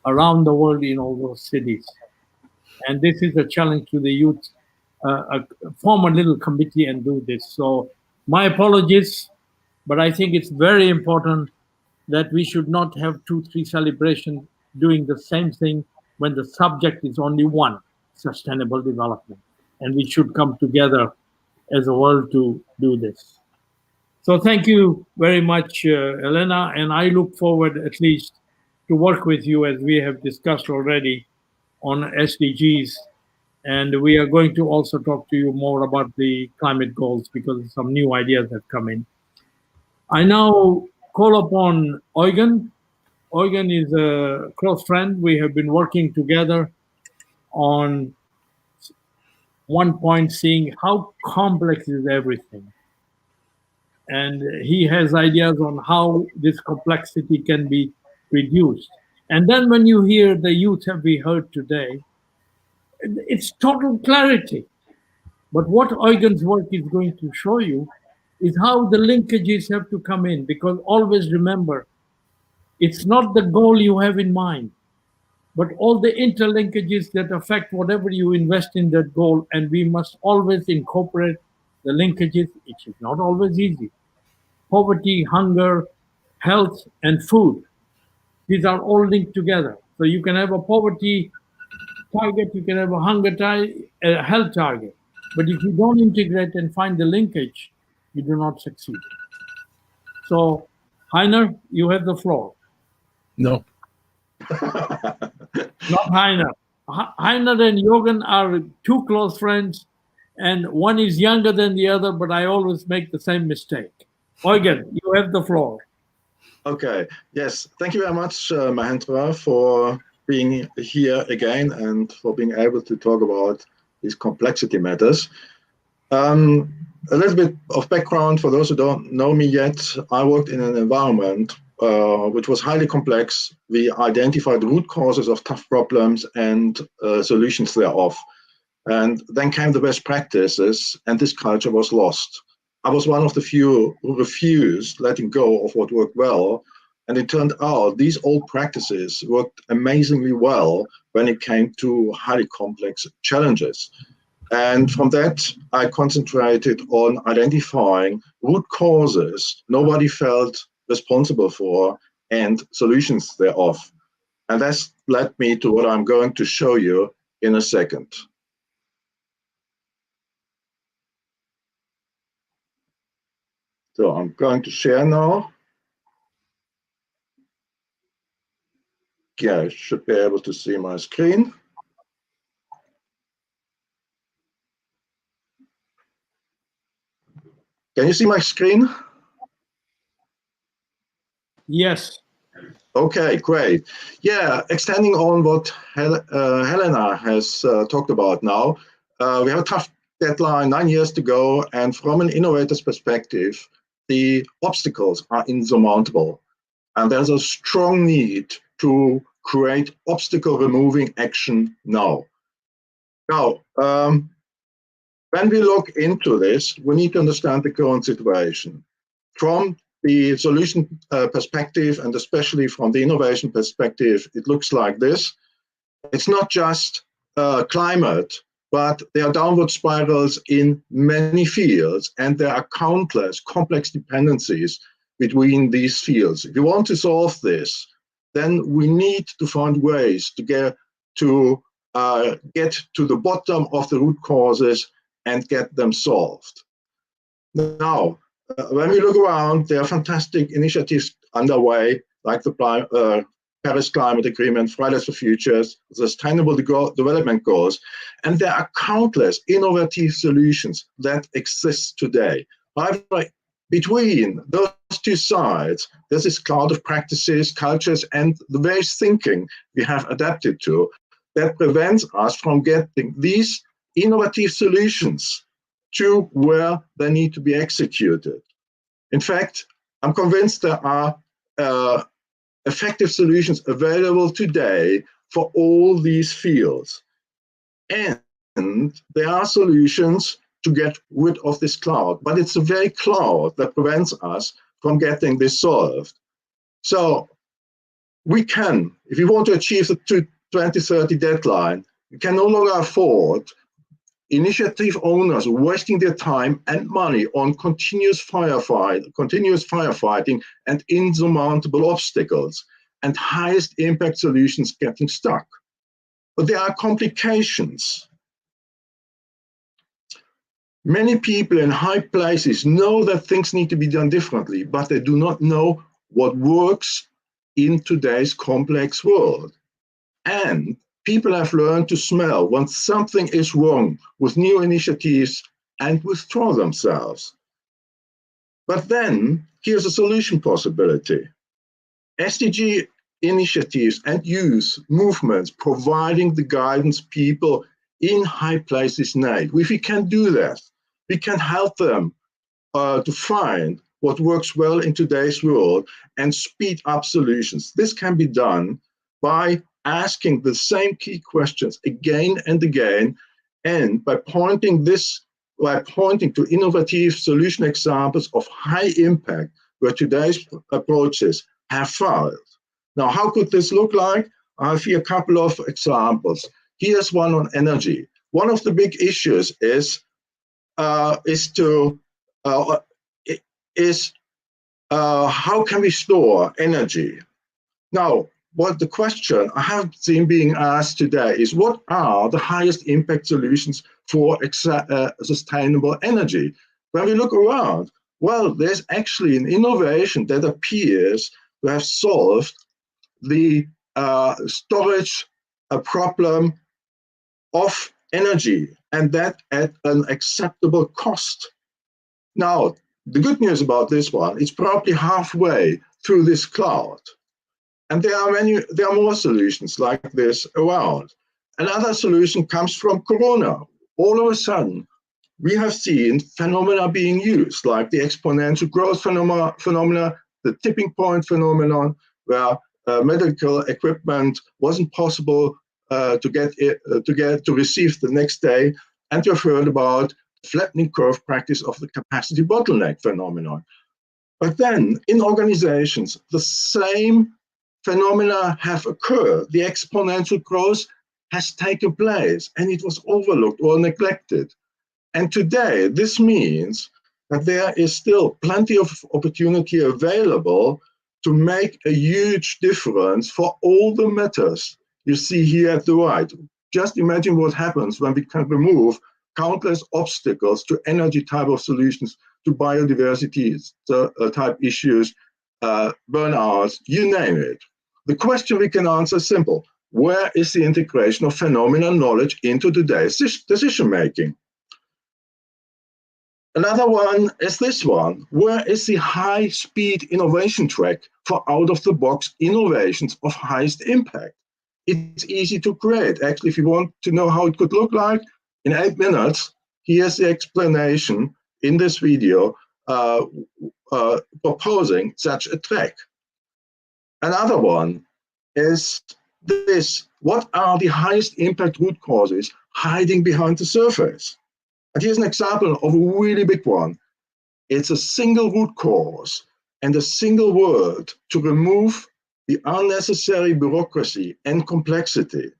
around the world in all those cities. And this is a challenge to the youth. Form a little committee and do this. So my apologies, but I think it's very important that we should not have 2, 3 celebrations doing the same thing when the subject is only one, sustainable development. and we should come together as a world to do this. So thank you very much, Helena, and I look forward at least to work with you as we have discussed already on SDGs. And we are going to also talk to you more about the climate goals because some new ideas have come in. I now call upon Eugen. Eugen is a close friend. We have been working together on one point, seeing how complex is everything. And he has ideas on how this complexity can be reduced. And then when you hear the youth have we heard today, it's total clarity. But what Eugen's work is going to show you is how the linkages have to come in, because always remember, it's not the goal you have in mind, but all the interlinkages that affect whatever you invest in that goal. And we must always incorporate the linkages. It is not always easy. Poverty, hunger, health, and food. These are all linked together. So you can have a poverty target, you can have a a health target. But if you don't integrate and find the linkage, you do not succeed. So, Heiner, you have the floor. No. Not Heiner. Heiner and Jürgen are two close friends, and one is younger than the other, but I always make the same mistake. Eugen, you have the floor. Okay. Yes. Thank you very much, Mahendra, for being here again and for being able to talk about these complexity matters. A little bit of background for those who don't know me yet. I worked in an environment which was highly complex. We identified root causes of tough problems and solutions thereof. And then came the best practices, and this culture was lost. I was one of the few who refused letting go of what worked well. And it turned out these old practices worked amazingly well when it came to highly complex challenges. And from that, I concentrated on identifying root causes nobody felt responsible for and solutions thereof. And that's led me to what I'm going to show you in a second. So I'm going to share now. Yeah, I should be able to see my screen. Can you see my screen? Yes. Okay, great. Yeah, extending on what Helena has talked about now, we have a tough deadline, 9 years to go, and from an innovator's perspective, the obstacles are insurmountable. And there's a strong need to create obstacle removing action now. Now, when we look into this, we need to understand the current situation. From the solution perspective, and especially from the innovation perspective, it looks like this. It's not just climate, but there are downward spirals in many fields, and there are countless complex dependencies between these fields. If you want to solve this, then we need to find ways to get to the bottom of the root causes and get them solved. Now, when we look around, there are fantastic initiatives underway, like the Paris Climate Agreement, Fridays for Futures, Sustainable Development Goals, and there are countless innovative solutions that exist today. However, between those two sides, there's this cloud of practices, cultures, and the various thinking we have adapted to that prevents us from getting these innovative solutions to where they need to be executed. In fact, I'm convinced there are effective solutions available today for all these fields. And there are solutions to get rid of this cloud, but it's the very cloud that prevents us from getting this solved. So we can, if you want to achieve the 2030 deadline, we can no longer afford initiative owners wasting their time and money on continuous firefighting and insurmountable obstacles and highest impact solutions getting stuck. But there are complications. Many people in high places know that things need to be done differently, but they do not know what works in today's complex world. And people have learned to smell when something is wrong with new initiatives and withdraw themselves. But then here's a solution possibility. SDG initiatives and youth movements providing the guidance people in high places need. If we can do that, we can help them to find what works well in today's world and speed up solutions. This can be done by asking the same key questions again and again, and by pointing to innovative solution examples of high impact where today's approaches have failed. Now, how could this look like? I have here a couple of examples. Here's one on energy. One of the big issues is how can we store energy? Now, what the question I have seen being asked today is, what are the highest impact solutions for sustainable energy? When we look around, well, there's actually an innovation that appears to have solved the storage problem of energy, and that at an acceptable cost. Now, the good news about this one, it's probably halfway through this cloud. And there are more solutions like this around. Another solution comes from Corona. All of a sudden, we have seen phenomena being used, like the exponential growth phenomena, the tipping point phenomenon, where medical equipment wasn't possible to receive the next day, and we've heard about flattening curve practice of the capacity bottleneck phenomenon. But then, in organizations, the same phenomena have occurred. The exponential growth has taken place, and it was overlooked or neglected. And today, this means that there is still plenty of opportunity available to make a huge difference for all the matters you see here at the right. Just imagine what happens when we can remove countless obstacles to energy type of solutions, to biodiversity type issues, burnouts, you name it. The question we can answer is simple. Where is the integration of phenomenal knowledge into today's decision making? Another one is this one. Where is the high-speed innovation track for out-of-the-box innovations of highest impact? It's easy to create. Actually, if you want to know how it could look like, in 8 minutes, here's the explanation in this video proposing such a track. Another one is this. What are the highest impact root causes hiding behind the surface? And here's an example of a really big one. It's a single root cause and a single word to remove the unnecessary bureaucracy and complexity.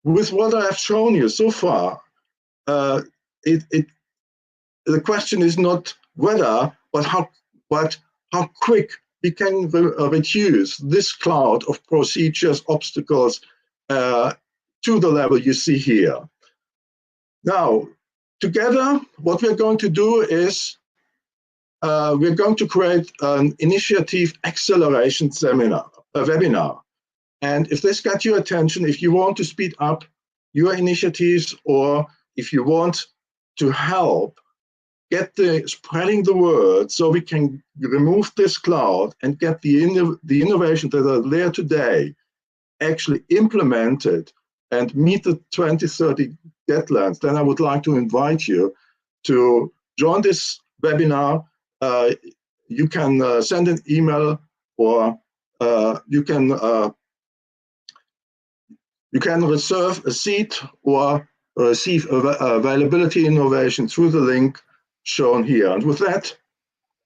With what I have shown you so far, the question is not whether, but how quick we can reduce this cloud of procedures, obstacles to the level you see here. Now, together, what we're going to do is we're going to create an initiative acceleration webinar. And if this got your attention, if you want to speed up your initiatives, or if you want to help get spreading the word so we can remove this cloud and get the innovations that are there today actually implemented and meet the 2030 deadlines, then I would like to invite you to join this webinar. You can send an email, or you can reserve a seat or receive availability innovation through the link shown here. And with that,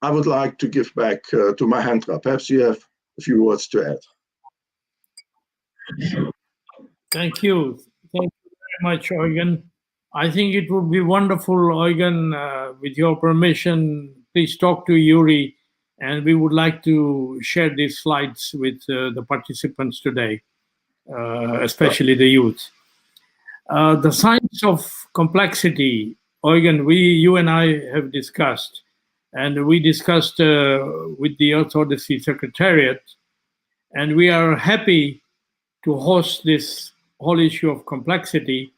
I would like to give back to Mahendra. Perhaps you have a few words to add. Thank you. Thank you very much, Eugen. I think it would be wonderful, Eugen, with your permission, please talk to Yuri, and we would like to share these slides with the participants today, especially the youth. The science of complexity Eugen, you and I have discussed, and we discussed with the Earth Odyssey Secretariat, and we are happy to host this whole issue of complexity.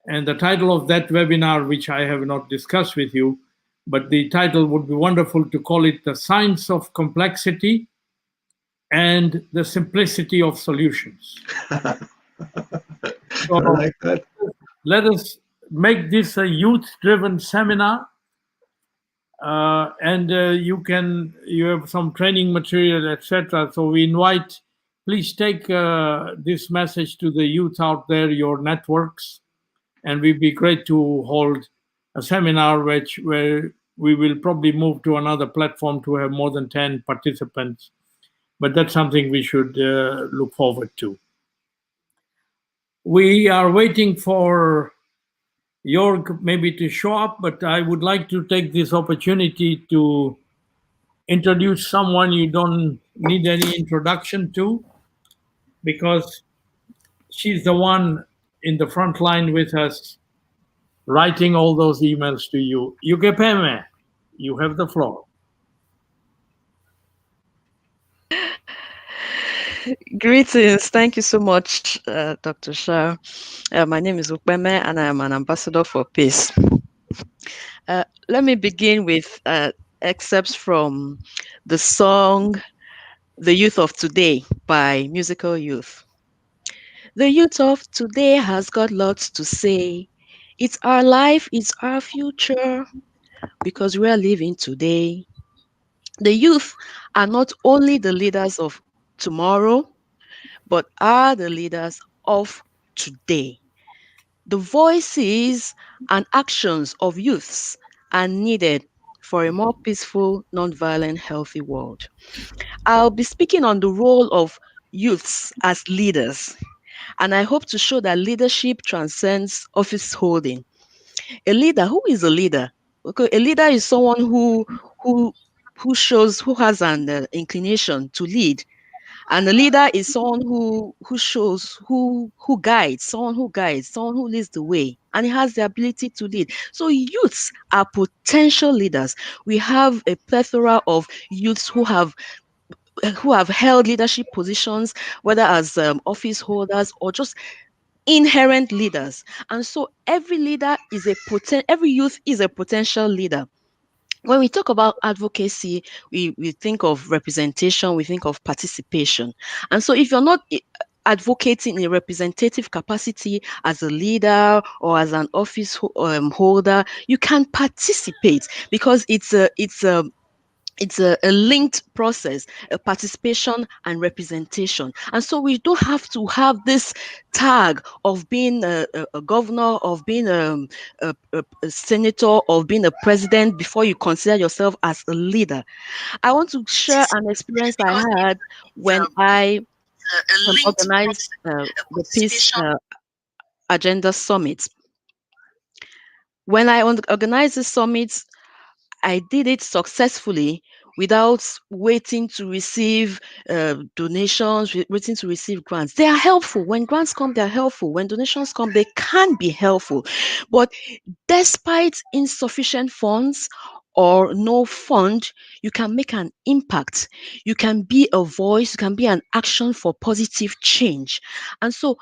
And the title of that webinar, which I have not discussed with you, but the title would be wonderful to call it The Science of Complexity and the Simplicity of Solutions. So I like that. let us make this a youth-driven seminar. You have some training material, etc. So we invite, please take this message to the youth out there, your networks, and we'd be great to hold a seminar where we will probably move to another platform to have more than 10 participants. But that's something we should look forward to. We are waiting for Jörg maybe to show up, but I would like to take this opportunity to introduce someone you don't need any introduction to, because she's the one in the front line with us writing all those emails to you. Ukpeme, you have the floor. Greetings. Thank you so much, Dr. Shah. My name is Ukpeme, and I am an ambassador for peace. Let me begin with excerpts from the song The Youth of Today by Musical Youth. The youth of today has got lots to say. It's our life, it's our future, because we are living today. The youth are not only the leaders of tomorrow, but are the leaders of today. The voices and actions of youths are needed for a more peaceful, nonviolent, healthy world. I'll be speaking on the role of youths as leaders, and I hope to show that leadership transcends office holding. A leader, who is a leader? Okay, a leader is someone who who has an inclination to lead. And a leader is someone who shows, who guides, someone who leads the way, and he has the ability to lead. So youths are potential leaders. We have a plethora of youths who have held leadership positions, whether as office holders or just inherent leaders. And so every youth is a potential leader. When we talk about advocacy, we think of representation, we think of participation. And so if you're not advocating in a representative capacity as a leader or as an office holder, you can participate, because it's a linked process, a participation and representation. And so we don't have to have this tag of being a governor, of being a senator, of being a president before you consider yourself as a leader. I want to share an experience I had when I organized the Peace Agenda Summit. When I organized the summit, I did it successfully without waiting to receive donations, waiting to receive grants. They are helpful. When grants come, they are helpful. When donations come, they can be helpful. But despite insufficient funds or no fund, you can make an impact. You can be a voice, you can be an action for positive change. And so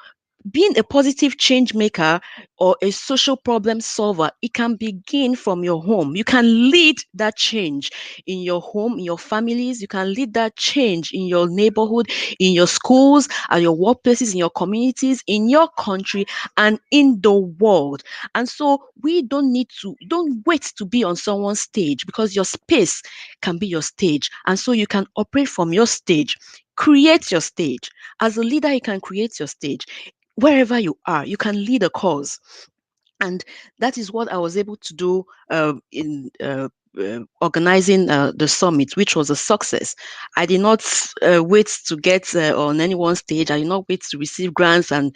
being a positive change maker or a social problem solver, it can begin from your home. You can lead that change in your home, in your families. You can lead that change in your neighborhood, in your schools, at your workplaces, in your communities, in your country, and in the world. And so don't wait to be on someone's stage, because your space can be your stage. And so you can operate from your stage. Create your stage. As a leader, you can create your stage. Wherever you are, you can lead a cause. And that is what I was able to do in organizing the summit, which was a success. I did not wait to get on anyone's stage. I did not wait to receive grants and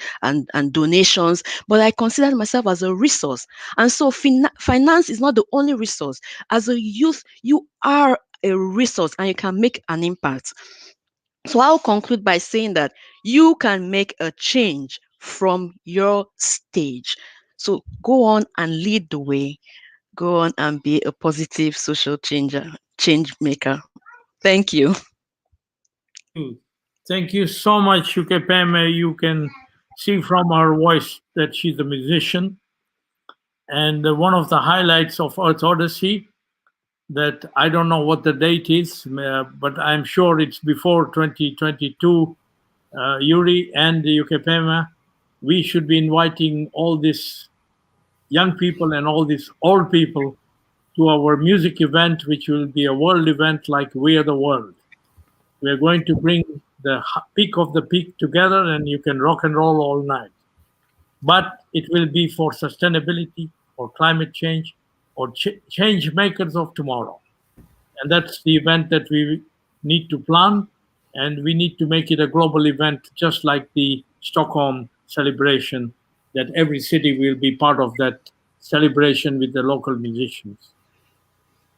donations, but I considered myself as a resource. And so finance is not the only resource. As a youth, you are a resource and you can make an impact. So I'll conclude by saying that you can make a change from your stage. So go on and lead the way. Go on and be a positive social change maker. Thank you. Thank you so much, Ukpeme. You can see from her voice that she's a musician. And one of the highlights of Earth Odyssey, that I don't know what the date is, but I'm sure it's before 2022, Yuri and Ukpeme, we should be inviting all these young people and all these old people to our music event, which will be a world event like We Are the World. We are going to bring the peak of the peak together, and you can rock and roll all night. But it will be for sustainability, or climate change, or change makers of tomorrow. And that's the event that we need to plan, and we need to make it a global event, just like the Stockholm celebration, that every city will be part of that celebration with the local musicians.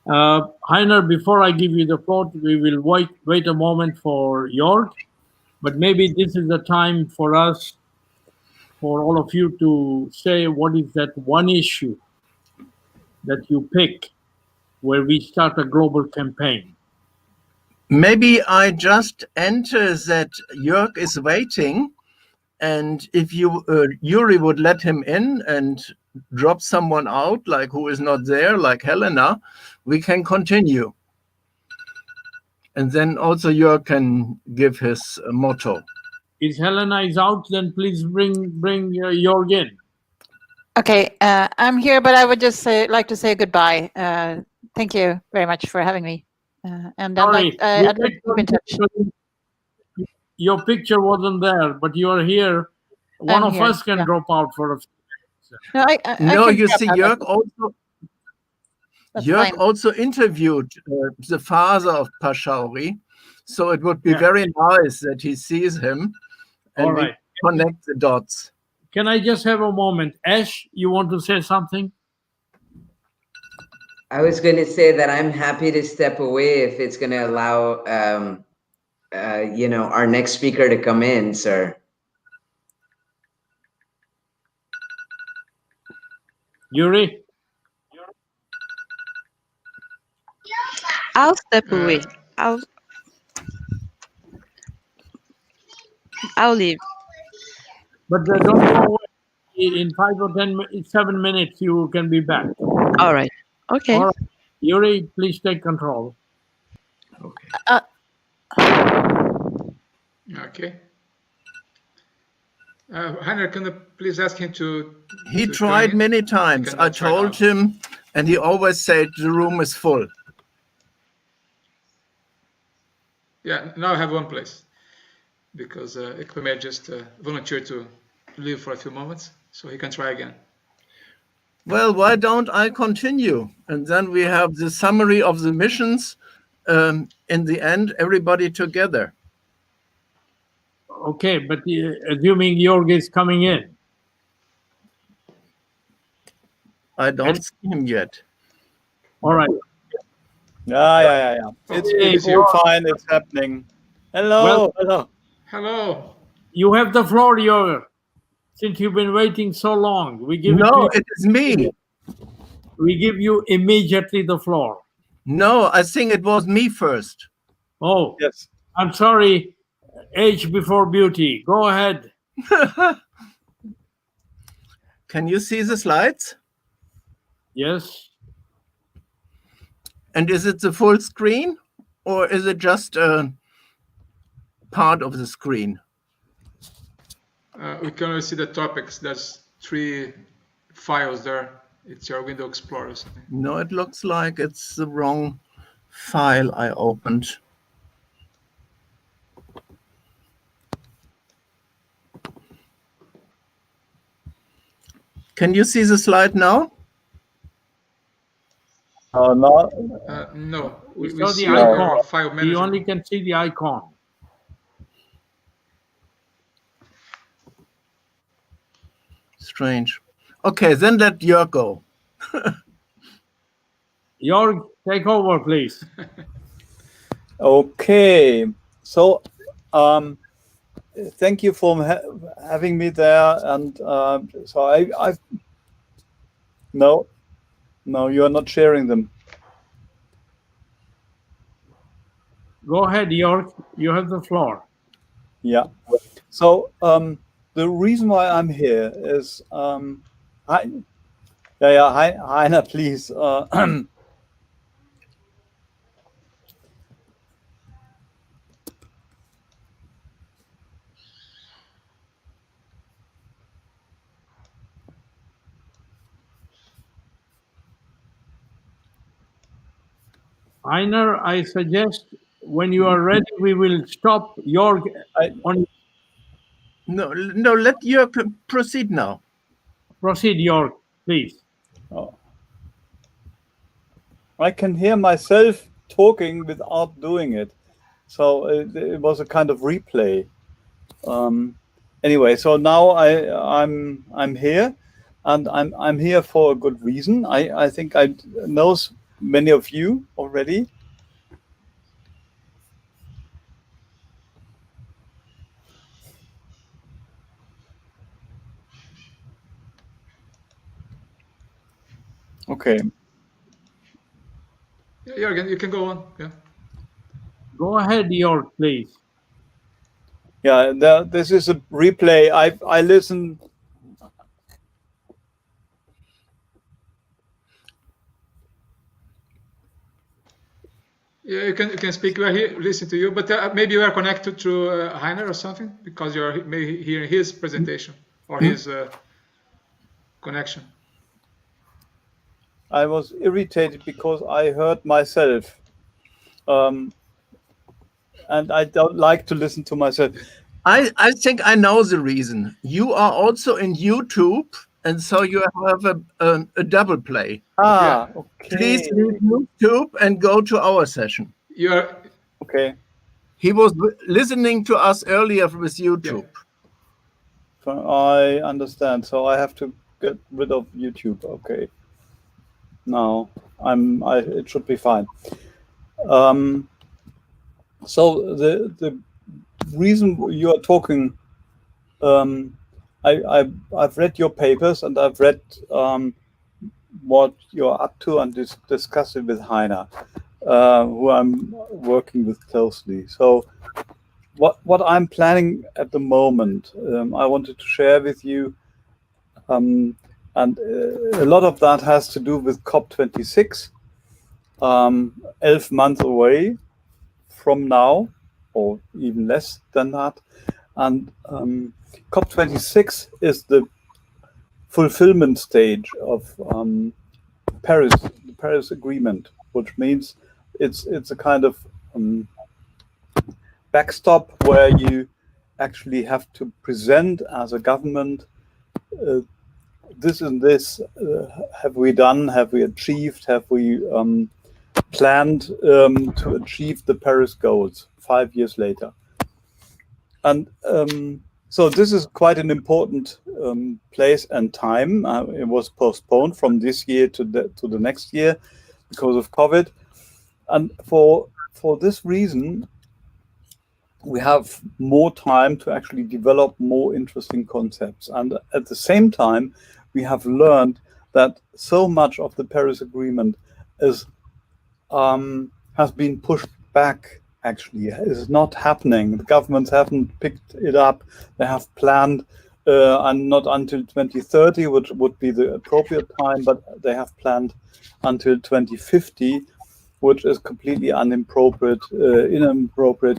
Heiner, before I give you the floor, we will wait a moment for Jörg, but maybe this is the time for us, for all of you to say what is that one issue that you pick where we start a global campaign. Maybe I just enter that Jörg is waiting, and if you, Yuri would let him in and drop someone out, like who is not there, like Helena, we can continue. And then also Jörg can give his motto. If Helena is out, then please bring Jörg in. Okay, I'm here, but I would just like to say goodbye. Thank you very much for having me. And Sorry, I'd like to keep in touch. Your picture wasn't there, but you are here. One I'm of here, us can yeah. drop out for a few No, No, can you drop see, out. Jörg fine. also interviewed the father of Pachauri, so it would be Yeah. very nice that he sees him and All right. we connect the dots. Can I just have a moment? Ash, you want to say something? I was going to say that I'm happy to step away if it's going to allow, our next speaker to come in, sir. Yuri? I'll step away. I'll leave. But don't go away. In 5 or 7 minutes, you can be back. All right. Okay. All right. Yuri, please take control. Okay. Okay. Hanhausen, can you please ask him to... He tried many times. I told him, and he always said the room is full. Yeah, now I have one place, because Ukpeme just volunteered to leave for a few moments, so he can try again. Well, why don't I continue? And then we have the summary of the missions. In the end, everybody together. Okay, but assuming Jörg is coming in. I don't see him yet. All right. Yeah. It's fine. It's happening. Hello. Well, hello. You have the floor, Jörg. Since you've been waiting so long, we give it is me. We give you immediately the floor. No, I think it was me first. Oh, yes. I'm sorry. Age before beauty. Go ahead. Can you see the slides? Yes. And is it the full screen, or is it just a part of the screen? We can only see the topics. There's 3 files there. It's your window explorer or something. No, it looks like it's the wrong file I opened. Can you see the slide now? No. No. We saw the icon. File manager. You only can see the icon. Strange. Okay, then let Jörg go. Jörg, take over, please. Okay. So, thank you for having me there. And so No, you are not sharing them. Go ahead, York. You have the floor. Yeah. So the reason why I'm here is Heiner, please. Heiner, I suggest when you are ready, we will stop York on. No, let York proceed now. Proceed, York, please. Oh. I can hear myself talking without doing it, so it was a kind of replay. Anyway, so now I'm here, and I'm here for a good reason. I think I know many of you already. Okay. Yeah, Jürgen, you can go on. Yeah. Go ahead, York, please. Yeah, this is a replay. I listened. Yeah, you can speak. We're here, listen to you, but maybe you are connected to Heiner or something because you are maybe hearing his presentation or his connection. I was irritated because I heard myself, and I don't like to listen to myself. I think I know the reason. You are also in YouTube, and so you have a double play. Ah, yeah. Okay. Please leave YouTube and go to our session. You are okay. He was listening to us earlier with YouTube. Yeah. I understand. So I have to get rid of YouTube. Okay. Now it should be fine. So the reason you are talking, I've read your papers and I've read what you're up to and discuss it with Heiner, who I'm working with closely. So what I'm planning at the moment, I wanted to share with you, and a lot of that has to do with COP26, 11 months away from now, or even less than that. And COP26 is the fulfillment stage of the Paris Agreement, which means it's a kind of backstop where you actually have to present as a government this and this have we done, have we achieved, have we planned to achieve the Paris goals 5 years later. And so this is quite an important place and time. It was postponed from this year to the next year because of COVID. And for this reason, we have more time to actually develop more interesting concepts. And at the same time, we have learned that so much of the Paris Agreement has been pushed back. Actually, is not happening. The governments haven't picked it up. They have planned, and not until 2030, which would be the appropriate time, but they have planned until 2050, which is completely inappropriate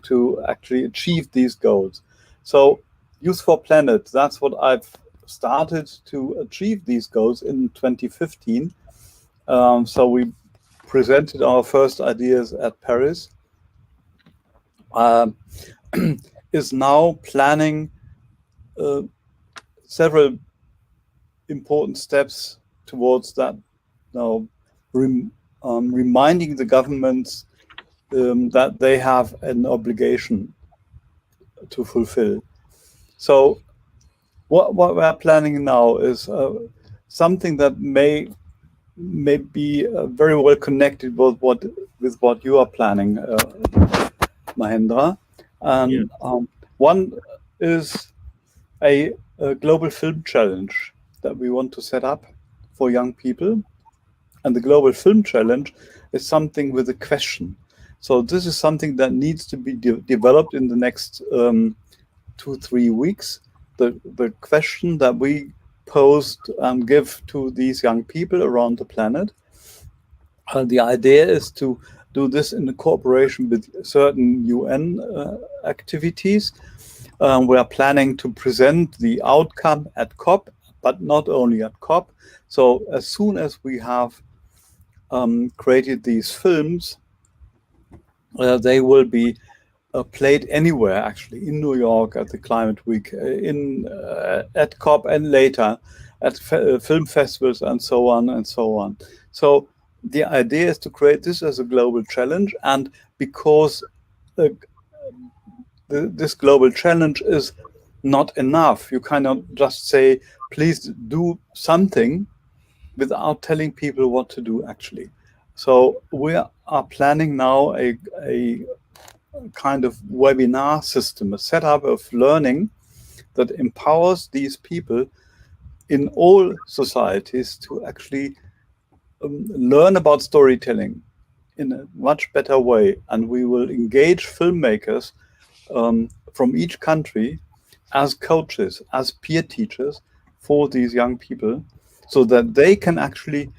to actually achieve these goals. So, Youth for Planet, that's what I've started to achieve these goals in 2015. So we presented our first ideas at Paris. Is now planning several important steps towards that. Now, reminding the governments that they have an obligation to fulfill. So, what we're planning now is something that may be very well connected with what you are planning, Mahendra. And one is a global film challenge that we want to set up for young people. And the Global Film Challenge is something with a question. So this is something that needs to be developed in the next 2-3 weeks. The question that we posed and give to these young people around the planet. The idea is to do this in cooperation with certain UN activities. We are planning to present the outcome at COP, but not only at COP. So as soon as we have created these films, they will be played anywhere, actually, in New York at the Climate Week, at COP, and later at film festivals, and so on and so on. So the idea is to create this as a global challenge, and because this global challenge is not enough, you cannot just say, please do something, without telling people what to do, actually. So we are planning now a kind of webinar system, a setup of learning that empowers these people in all societies to actually learn about storytelling in a much better way. And we will engage filmmakers from each country as coaches, as peer teachers for these young people, so that they can actually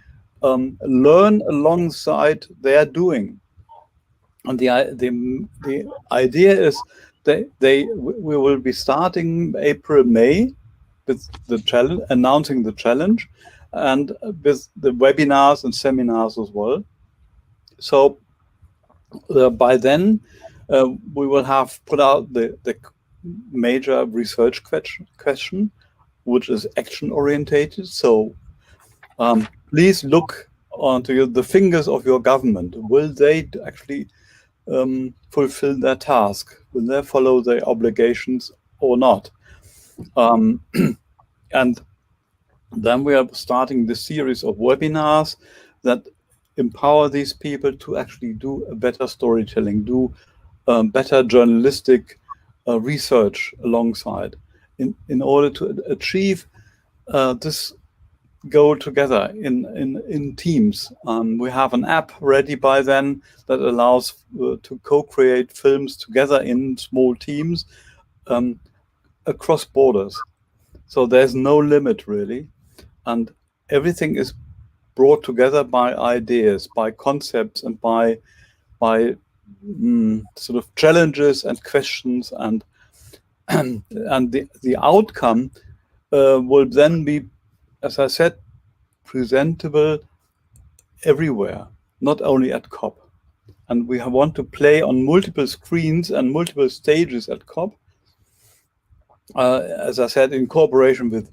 learn alongside their doing. And the idea is that we will be starting April, May with the challenge, announcing the challenge, and with the webinars and seminars as well. So by then we will have put out the major research question, which is action orientated. So please look onto the fingers of your government. Will they actually fulfill their task? Will they follow their obligations or not? And then we are starting this series of webinars that empower these people to actually do a better storytelling, do better journalistic research alongside, in order to achieve this goal together in teams. We have an app ready by then that allows to co-create films together in small teams across borders. So there's no limit, really. And everything is brought together by ideas, by concepts, and by sort of challenges and questions, and the outcome will then be, as I said, presentable everywhere, not only at COP. And we want to play on multiple screens and multiple stages at COP. As I said, in cooperation with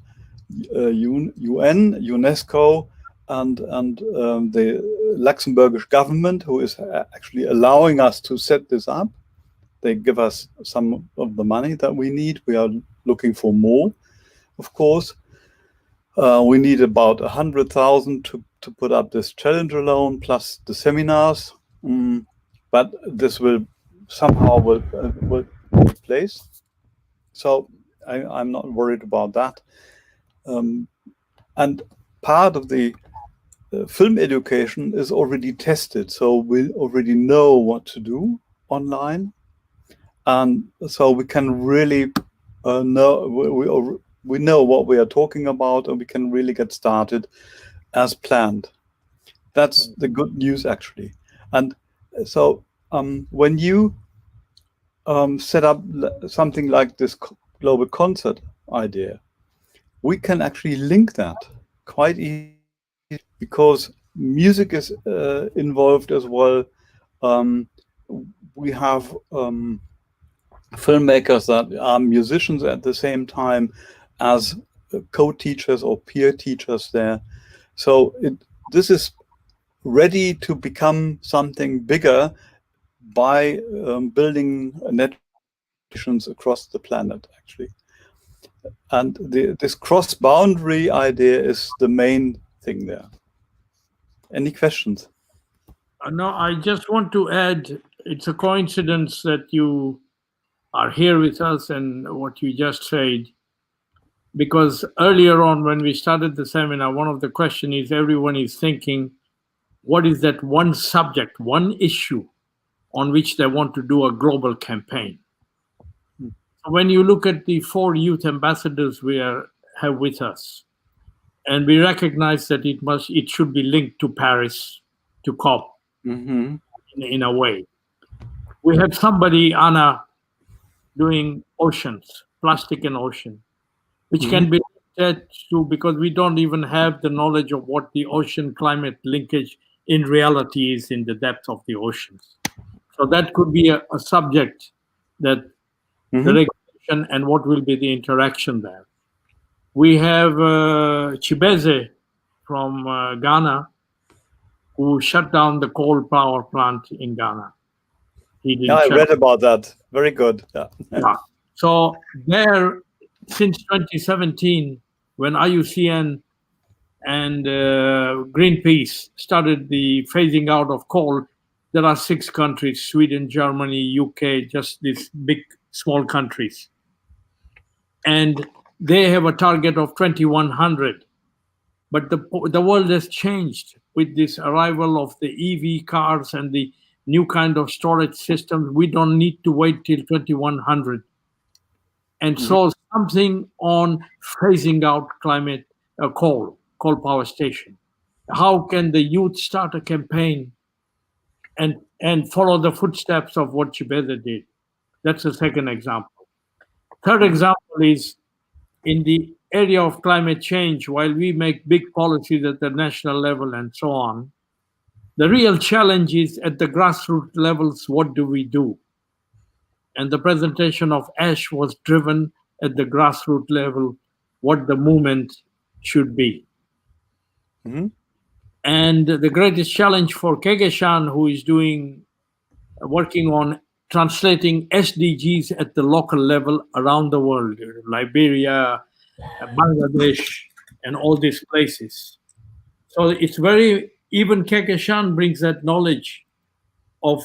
UN, UNESCO, and the Luxembourgish government, who is actually allowing us to set this up. They give us some of the money that we need. We are looking for more, of course. We need about 100,000 to put up this challenge alone, plus the seminars. But this will somehow will take place. So I'm not worried about that. And part of the film education is already tested, so we already know what to do online, and so we can really know we know what we are talking about, and we can really get started as planned. That's the good news, actually. And so when you set up something like this global concert idea, we can actually link that quite easily, because music is involved as well. We have filmmakers that are musicians at the same time as co-teachers or peer teachers there. So this is ready to become something bigger by building networks across the planet, actually. And this cross-boundary idea is the main thing there. Any questions? No, I just want to add, it's a coincidence that you are here with us, and what you just said because earlier on when we started the seminar, one of the questions is everyone is thinking, what is that one subject, one issue on which they want to do a global campaign? When you look at the 4 youth ambassadors we have with us, and we recognize that it should be linked to Paris, to COP, in a way. We have somebody, Anna, doing oceans, plastic and ocean, which can be said to, because we don't even have the knowledge of what the ocean climate linkage in reality is in the depth of the oceans. So that could be a subject that the regulation and what will be the interaction there. We have Chibeze from Ghana, who shut down the coal power plant in Ghana. Yeah, I read about that. Very good. Yeah. So there, since 2017, when IUCN and Greenpeace started the phasing out of coal, there are 6 countries, Sweden, Germany, UK, just these big, small countries. And they have a target of 2100. But the world has changed with this arrival of the EV cars and the new kind of storage systems. We don't need to wait till 2100. And so something on phasing out climate coal power station. How can the youth start a campaign and follow the footsteps of what Chibeze did? That's the second example. Third example is in the area of climate change, while we make big policies at the national level and so on, the real challenge is at the grassroots levels, what do we do? And the presentation of ASH was driven at the grassroots level, what the movement should be. And the greatest challenge for Kehkashan, who is working on translating SDGs at the local level around the world, Liberia, Bangladesh, and all these places. So it's even Kehkashan brings that knowledge of,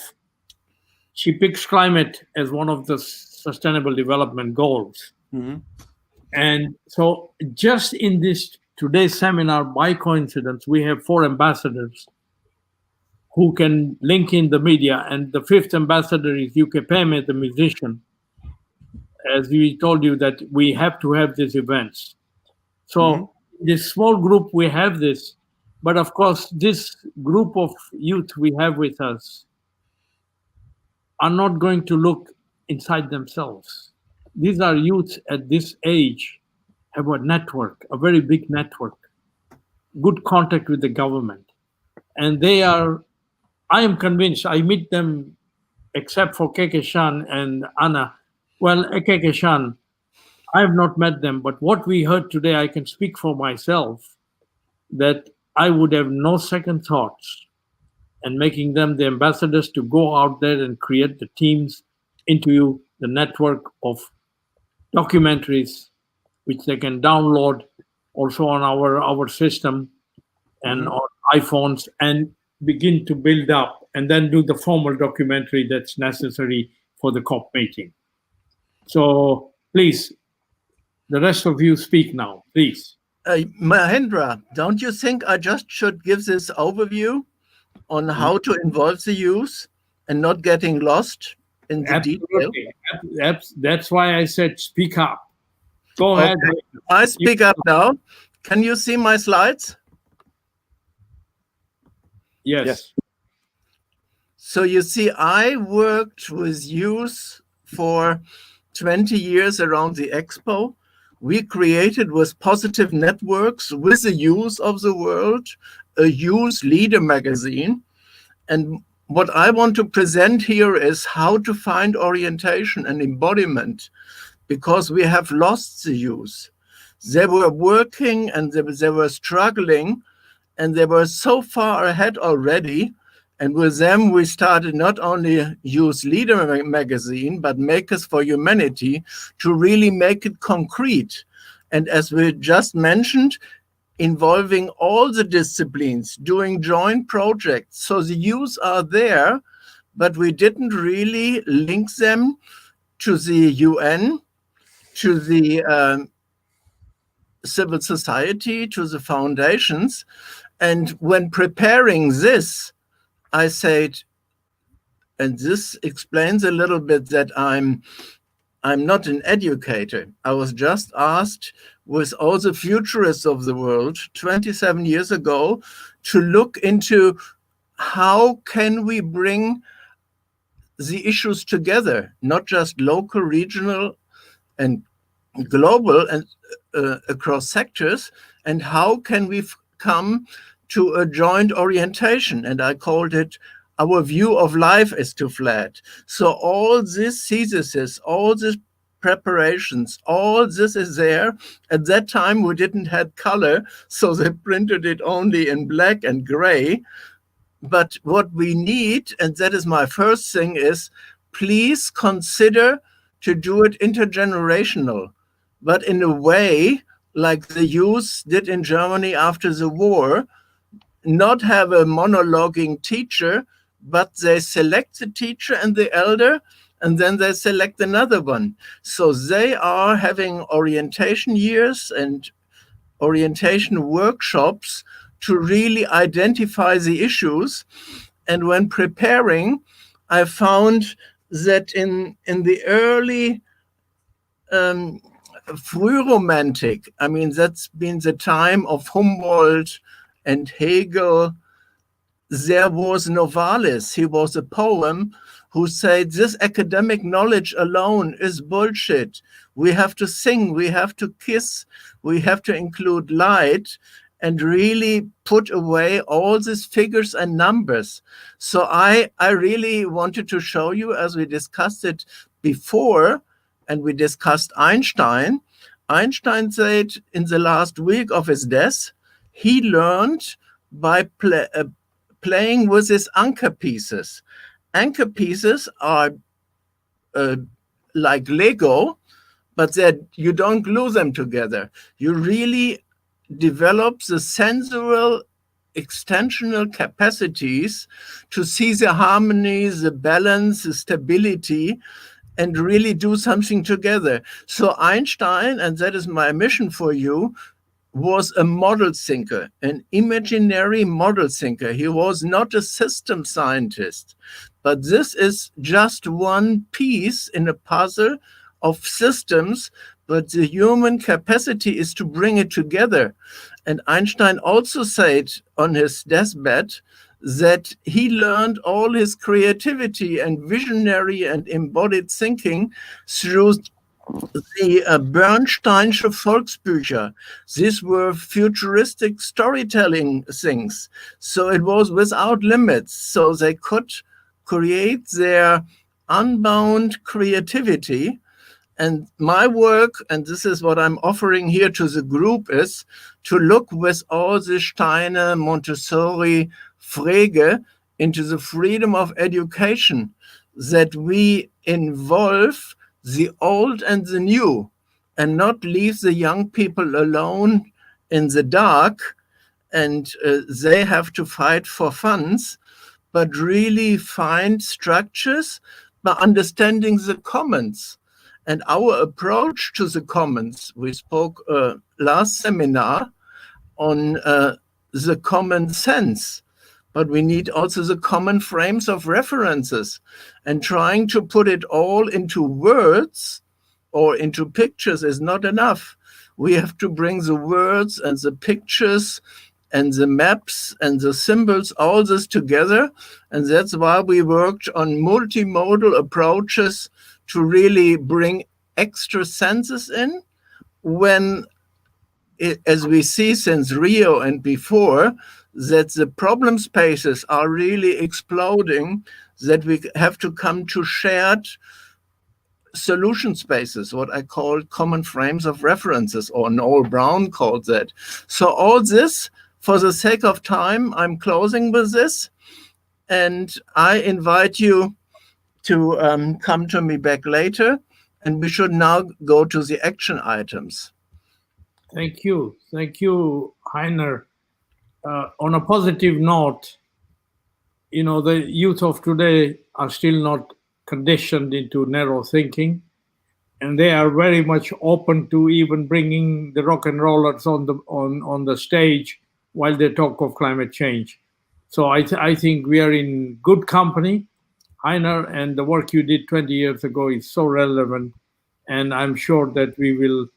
she picks climate as one of the sustainable development goals. And so just in today's seminar, by coincidence, we have 4 ambassadors who can link in the media. And the 5th ambassador is Ukpeme, the musician. As we told you that we have to have these events. So this small group, we have this. But of course, this group of youth we have with us are not going to look inside themselves. These are youths at this age, have a network, a very big network, good contact with the government. And I am convinced, I meet them, except for Kehkashan and Anna. Well, Kehkashan, I have not met them, but what we heard today, I can speak for myself, that I would have no second thoughts and making them the ambassadors to go out there and create the teams into the network of documentaries, which they can download also on our system and on iPhones and begin to build up and then do the formal documentary that's necessary for the COP meeting. So please, the rest of you speak now, please. Mahendra, don't you think I just should give this overview on how to involve the youth and not getting lost in the detail? That's why I said speak up. Go ahead. I speak up now. Can you see my slides? Yes. So you see, I worked with youth for 20 years around the Expo. We created with positive networks with the youth of the world, a youth leader magazine. And what I want to present here is how to find orientation and embodiment, because we have lost the youth. They were working and they were struggling, and they were so far ahead already. And with them, we started not only Youth Leader magazine, but Makers for Humanity to really make it concrete. And as we just mentioned, involving all the disciplines, doing joint projects. So the youth are there, but we didn't really link them to the UN, to the civil society, to the foundations. And when preparing this, I said, and this explains a little bit that I'm not an educator. I was just asked with all the futurists of the world 27 years ago to look into how can we bring the issues together, not just local, regional, and global, and across sectors, and how can we come to a joint orientation? And I called it our view of life is too flat. So all these theses, all these preparations, all this is there. At that time, we didn't have color, so they printed it only in black and gray. But what we need, and that is my first thing, is please consider to do it intergenerational, but in a way like the youth did in Germany after the war, not have a monologuing teacher, but they select the teacher and the elder, and then they select another one. So they are having orientation years and orientation workshops to really identify the issues. And when preparing, I found that in the early Frühromantik, I mean, that's been the time of Humboldt and Hegel, there was Novalis. He was a poem who said, this academic knowledge alone is bullshit. We have to sing, we have to kiss, we have to include light, and really put away all these figures and numbers. So I really wanted to show you, as we discussed it before, and we discussed Einstein. Einstein said in the last week of his death, he learned by playing with his anchor pieces. Anchor pieces are like Lego, but that you don't glue them together. You really develop the sensual extensional capacities to see the harmony, the balance, the stability, and really do something together. So Einstein, and that is my mission for you, was a model thinker, an imaginary model thinker. He was not a system scientist, but this is just one piece in a puzzle of systems, but the human capacity is to bring it together. And Einstein also said on his deathbed that he learned all his creativity and visionary and embodied thinking through the Bernsteinsche Volksbücher. These were futuristic storytelling things. So it was without limits. So they could create their unbound creativity. And my work, and this is what I'm offering here to the group, is to look with all the Steiner, Montessori, Frege into the freedom of education, that we involve the old and the new, and not leave the young people alone in the dark, and they have to fight for funds, but really find structures by understanding the commons. And our approach to the commons, we spoke last seminar on the common sense, but we need also the common frames of references, and trying to put it all into words or into pictures is not enough. We have to bring the words and the pictures and the maps and the symbols, all this together. And that's why we worked on multimodal approaches to really bring extra senses in when, as we see since Rio and before, that the problem spaces are really exploding, that we have to come to shared solution spaces, what I call common frames of references, or Noel Brown called that. So all this, for the sake of time, I'm closing with this, and I invite you to come to me back later, and we should now go to the action items. Thank you, Heiner. On a positive note, you know, the youth of today are still not conditioned into narrow thinking. and they are very much open to even bringing the rock and rollers on the stage while they talk of climate change. So I think we are in good company. Heiner, and the work you did 20 years ago is so relevant, and I'm sure that we will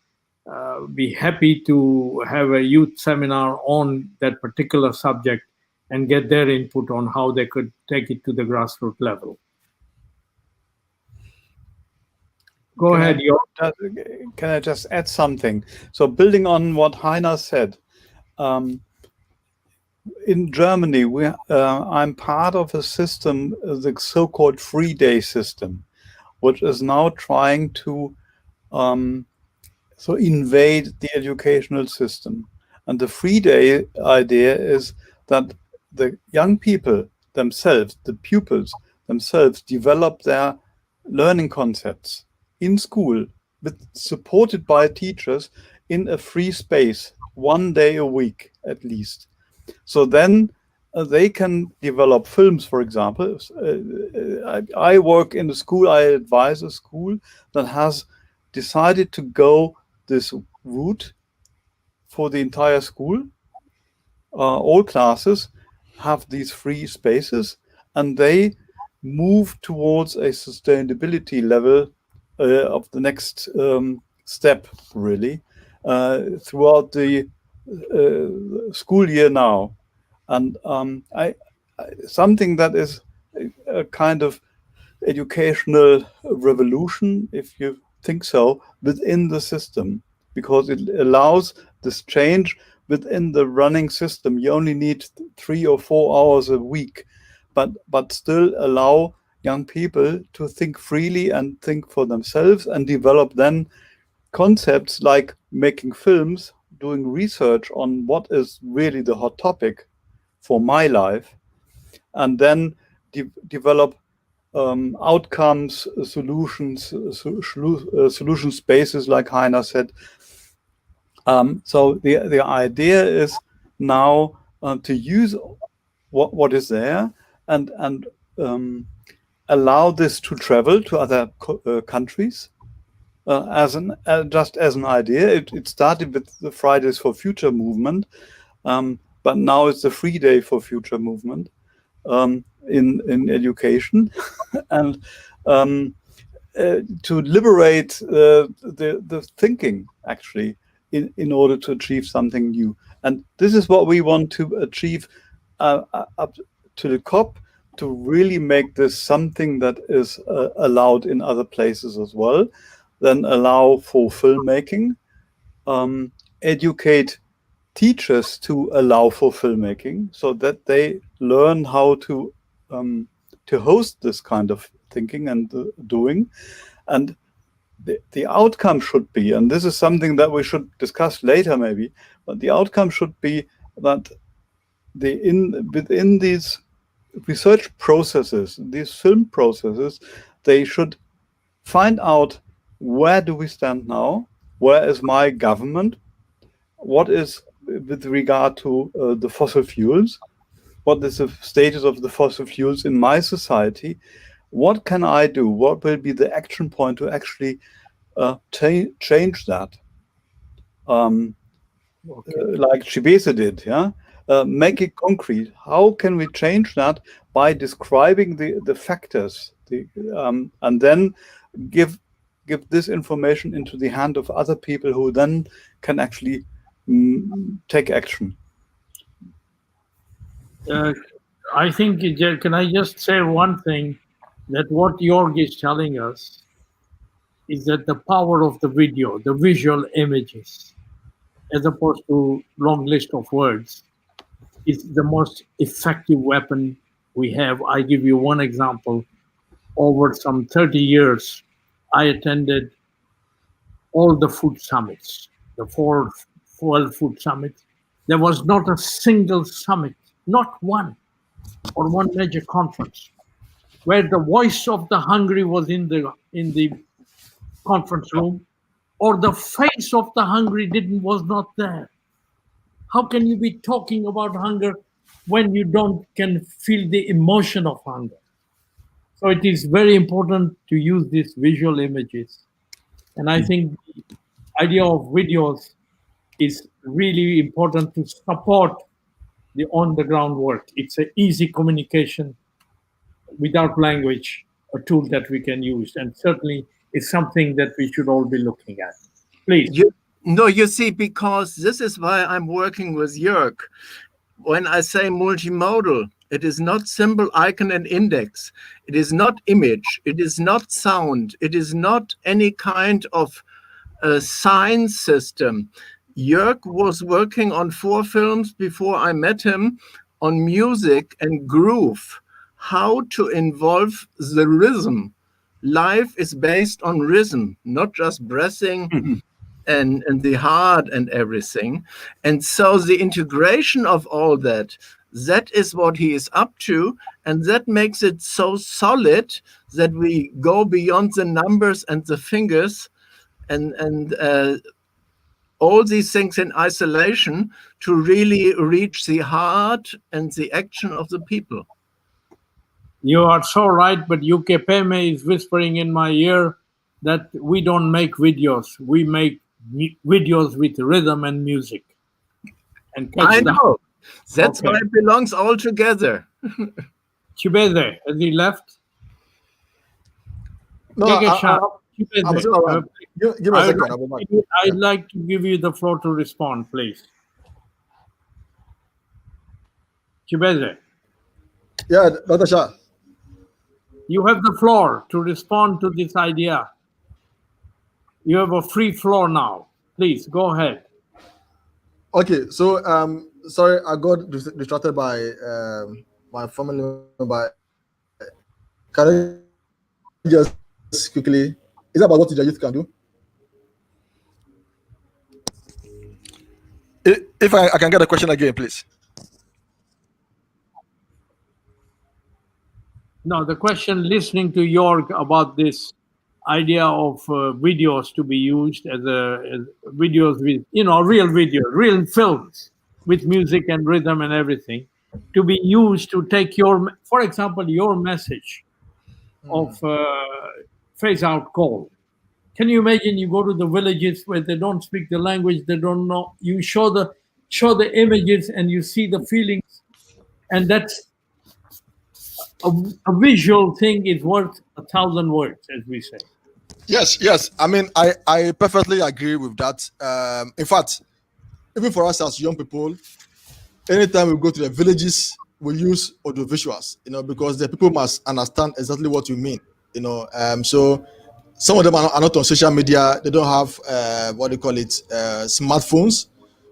be happy to have a youth seminar on that particular subject and get their input on how they could take it to the grassroots level. Go ahead, Can I just add something? So building on what Heiner said, in Germany, I'm part of a system, the so-called free day system, which is now trying to invade the educational system. And the free day idea is that the young people themselves, the pupils themselves, develop their learning concepts in school, supported by teachers in a free space, 1 day a week at least. So then they can develop films, for example. I work in a school, I advise a school that has decided to go this route for the entire school. All classes have these free spaces, and they move towards a sustainability level of the next step, really, throughout the school year now. And something that is a kind of educational revolution, if you think so, within the system, because it allows this change within the running system. You only need 3 or 4 hours a week, but still allow young people to think freely and think for themselves and develop then concepts like making films, doing research on what is really the hot topic for my life, and then develop outcomes, solutions, solution spaces, like Heiner said. So the idea is now to use what is there and allow this to travel to other countries. Just as an idea, it started with the Fridays for Future movement, but now it's the Free Day for Future movement in education, and to liberate the thinking, actually, in order to achieve something new. And this is what we want to achieve up to the COP, to really make this something that is allowed in other places as well. Then allow for filmmaking, educate teachers to allow for filmmaking, so that they learn how to host this kind of thinking and doing. And the outcome should be, and this is something that we should discuss later maybe, but the outcome should be that within these research processes, these film processes, they should find out, where do we stand now? Where is my government? What is with regard to the fossil fuels? What is the status of the fossil fuels in my society? What can I do? What will be the action point to actually change that? Like Chibeze did, yeah? Make it concrete. How can we change that? By describing the factors, and then give this information into the hand of other people who then can actually take action. I think, can I just say one thing, that what Jorg is telling us is that the power of the video, the visual images, as opposed to long list of words, is the most effective weapon we have. I give you one example. Over some 30 years, I attended all the food summits, the 4 World Food Summits. There was not a single summit, not one, or one major conference, where the voice of the hungry was in the conference room, or the face of the hungry was not there. How can you be talking about hunger when you can feel the emotion of hunger? So it is very important to use these visual images And I think the idea of videos is really important to support the on-the-ground work. It's an easy communication without language, a tool that we can use, and certainly it's something that we should all be looking at. Please. No, you see, because this is why I'm working with Jörg. When I say multimodal, it is not symbol, icon, and index. It is not image. It is not sound. It is not any kind of sign system. Jörg was working on 4 films before I met him on music and groove, how to involve the rhythm. Life is based on rhythm, not just breathing and the heart and everything. And so the integration of all that, that is what he is up to. And that makes it so solid that we go beyond the numbers and the fingers and all these things in isolation to really reach the heart and the action of the people. You are so right, but Ukpeme is whispering in my ear that we don't make videos. We make videos with rhythm and music. And I know. That's why it belongs all together. Chibeze, has he left? No, I'm still around. Give me a second. I'd like to give you the floor to respond, please. Chibeze. Yeah, Dr. Shah. You have the floor to respond to this idea. You have a free floor now. Please, go ahead. Okay, so sorry, I got distracted by my family member. Can I just quickly, is that about what the youth can do? If I can get a question again, please. No, the question, listening to Jörg about this idea of videos to be used as videos with, real videos, real films with music and rhythm and everything, to be used to take for example, your message of phase out call. Can you imagine you go to the villages where they don't speak the language, they don't know, you show the images and you see the feelings, and that's a visual thing is worth 1,000 words, as we say. Yes. I mean, I perfectly agree with that. In fact, even for us as young people, anytime we go to the villages, we use audio visuals, because the people must understand exactly what we mean, so some of them are not on social media. They don't have smartphones,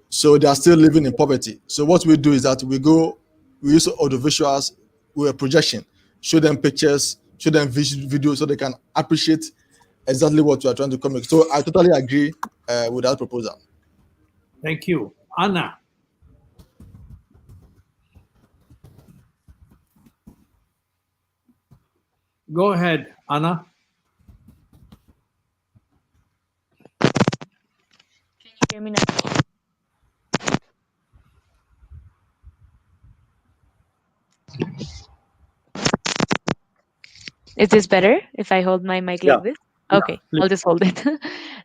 so they are still living in poverty. So what we do is that we use audio visuals with a projection, show them pictures, show them videos, so they can appreciate exactly what you are trying to communicate. So I totally agree with that proposal. Thank you. Anna. Go ahead, Anna. Can you hear me now? Is this better if I hold my mic like this? Okay, I'll just hold it.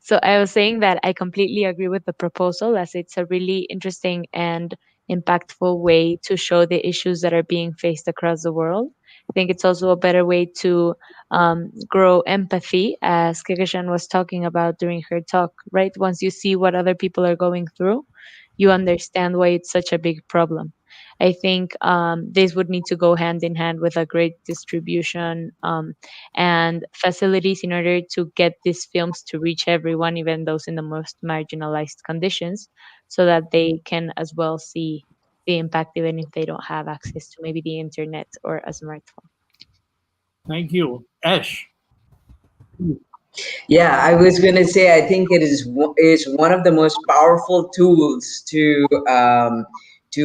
So I was saying that I completely agree with the proposal, as it's a really interesting and impactful way to show the issues that are being faced across the world. I think it's also a better way to grow empathy, as Kehkashan was talking about during her talk, right? Once you see what other people are going through, you understand why it's such a big problem. I think this would need to go hand in hand with a great distribution and facilities in order to get these films to reach everyone, even those in the most marginalized conditions, so that they can as well see the impact, even if they don't have access to maybe the internet or a smartphone. Thank you. Ash. Yeah, I was going to say, I think it is one of the most powerful tools to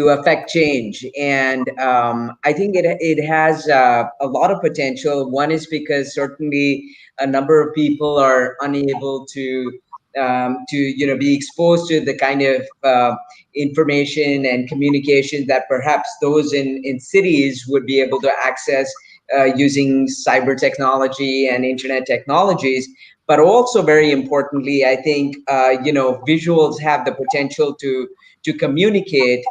affect change, and I think it has a lot of potential. One is because certainly a number of people are unable to be exposed to the kind of information and communication that perhaps those in cities would be able to access using cyber technology and internet technologies. But also very importantly, I think, visuals have the potential to communicate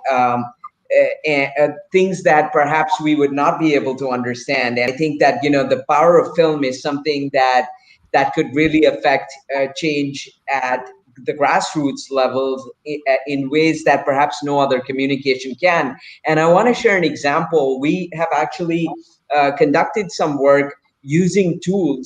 things that perhaps we would not be able to understand. And I think that, the power of film is something that could really affect change at the grassroots levels in ways that perhaps no other communication can. And I want to share an example. We have actually conducted some work using tools,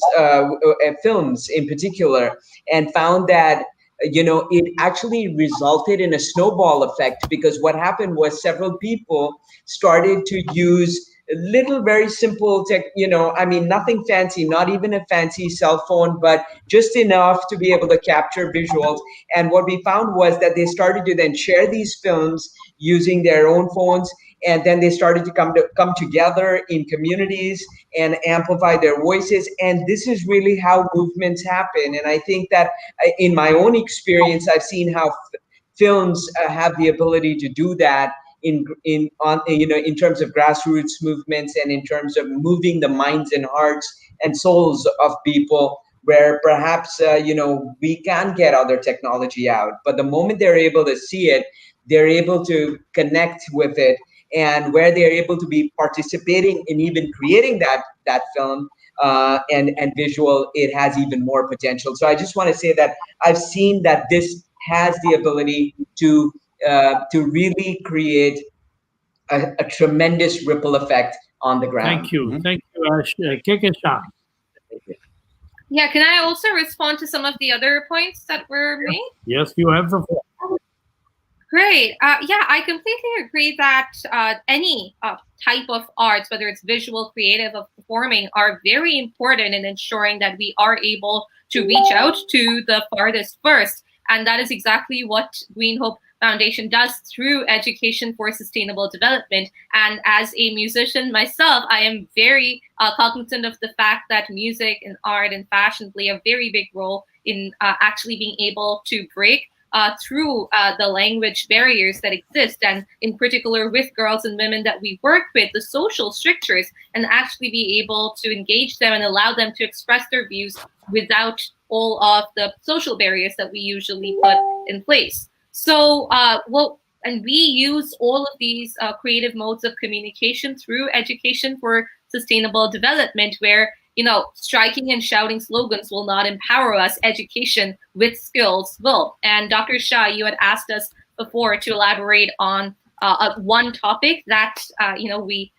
films in particular, and found that it actually resulted in a snowball effect, because what happened was several people started to use little very simple tech, nothing fancy, not even a fancy cell phone, but just enough to be able to capture visuals. And what we found was that they started to then share these films using their own phones, and then they started to come together in communities and amplify their voices. And this is really how movements happen. And I think that in my own experience, I've seen how films have the ability to do that in terms of grassroots movements, and in terms of moving the minds and hearts and souls of people, where perhaps we can get other technology out, but the moment they're able to see it, they're able to connect with it, and where they're able to be participating in even creating that film and visual, it has even more potential. So I just want to say that I've seen that this has the ability to really create a tremendous ripple effect on the ground. Thank you. Thank you, Kehkashan. Yeah, can I also respond to some of the other points that were made? Yes, you have the floor. Great. Yeah, I completely agree that any type of arts, whether it's visual, creative, or performing, are very important in ensuring that we are able to reach out to the farthest first. And that is exactly what Green Hope Foundation does through Education for Sustainable Development. And as a musician myself, I am very cognizant of the fact that music and art and fashion play a very big role in actually being able to break through the language barriers that exist, and in particular with girls and women that we work with, the social strictures, and actually be able to engage them and allow them to express their views without all of the social barriers that we usually put in place. So, and we use all of these creative modes of communication through Education for Sustainable Development, where striking and shouting slogans will not empower us. Education with skills will. And Dr. Shah, you had asked us before to elaborate on one topic that we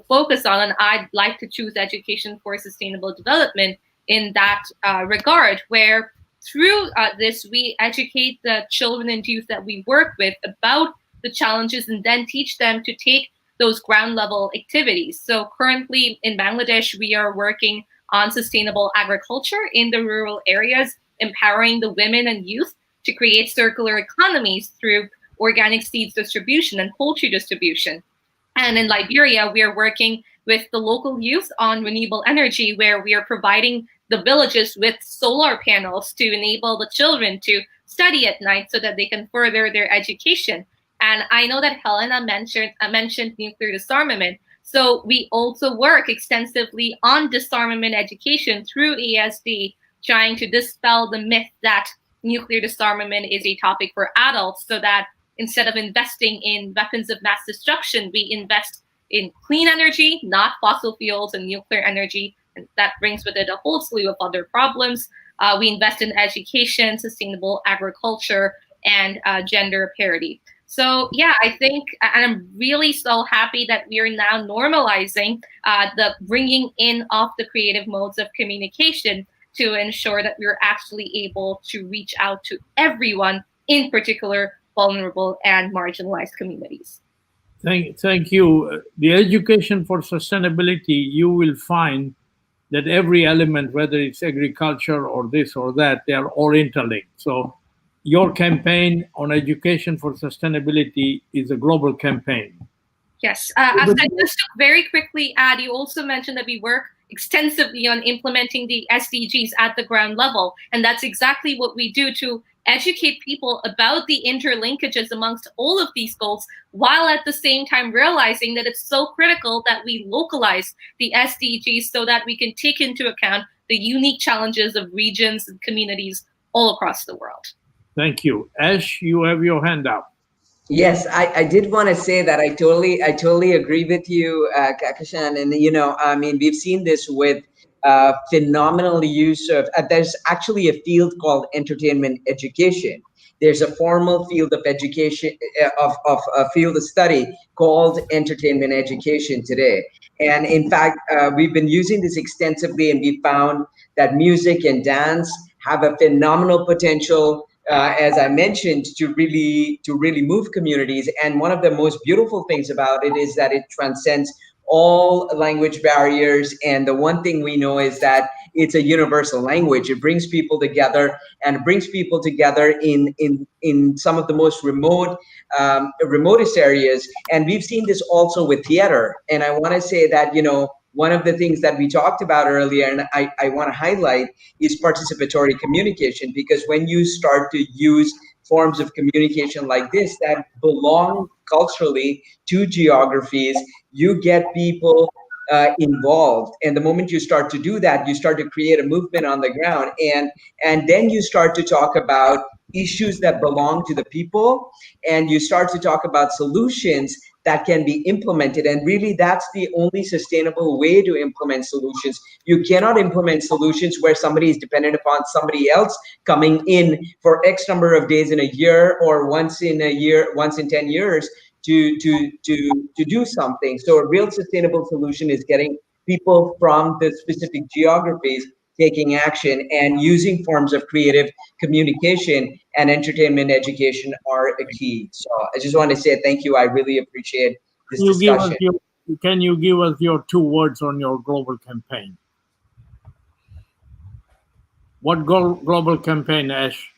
focus on, and I'd like to choose Education for Sustainable Development in that regard, where through this we educate the children and youth that we work with about the challenges, and then teach them to take those ground level activities. So currently in Bangladesh, we are working on sustainable agriculture in the rural areas, empowering the women and youth to create circular economies through organic seeds distribution and poultry distribution. And in Liberia, we are working with the local youth on renewable energy, where we are providing the villages with solar panels to enable the children to study at night so that they can further their education. And I know that Helena mentioned nuclear disarmament. So we also work extensively on disarmament education through ESD, trying to dispel the myth that nuclear disarmament is a topic for adults, so that instead of investing in weapons of mass destruction, we invest in clean energy, not fossil fuels and nuclear energy. And that brings with it a whole slew of other problems. We invest in education, sustainable agriculture, and gender parity. So yeah, I think, and I'm really so happy that we are now normalizing the bringing in of the creative modes of communication to ensure that we're actually able to reach out to everyone, in particular vulnerable and marginalized communities. Thank you. The Education for Sustainability, you will find that every element, whether it's agriculture or this or that, they are all interlinked. So your campaign on Education for Sustainability is a global campaign. Yes. As I just very quickly add, you also mentioned that we work extensively on implementing the SDGs at the ground level. And that's exactly what we do to educate people about the interlinkages amongst all of these goals, while at the same time realizing that it's so critical that we localize the SDGs so that we can take into account the unique challenges of regions and communities all across the world. Thank you. Ash, you have your hand up. Yes, I did want to say that I totally agree with you, Kehkashan. And I mean, we've seen this with phenomenal use of. There's actually a field called entertainment education. There's a formal field of education of a field of study called entertainment education today. And in fact, we've been using this extensively, and we found that music and dance have a phenomenal potential, as I mentioned, to really move communities. And one of the most beautiful things about it is that it transcends all language barriers. And the one thing we know is that it's a universal language. It brings people together, and it brings people together in some of the most remotest areas. And we've seen this also with theater. And I want to say that, one of the things that we talked about earlier, and I want to highlight, is participatory communication, because when you start to use forms of communication like this that belong culturally to geographies, you get people involved. And the moment you start to do that, you start to create a movement on the ground, and then you start to talk about issues that belong to the people, and you start to talk about solutions that can be implemented. And really, that's the only sustainable way to implement solutions. You cannot implement solutions where somebody is dependent upon somebody else coming in for X number of days in a year, or once in a year, once in 10 years to do something. So a real sustainable solution is getting people from the specific geographies taking action, and using forms of creative communication and entertainment education are a key. So I just want to say thank you. I really appreciate this discussion. Can you give us your 2 words on your global campaign? What global campaign, Ash?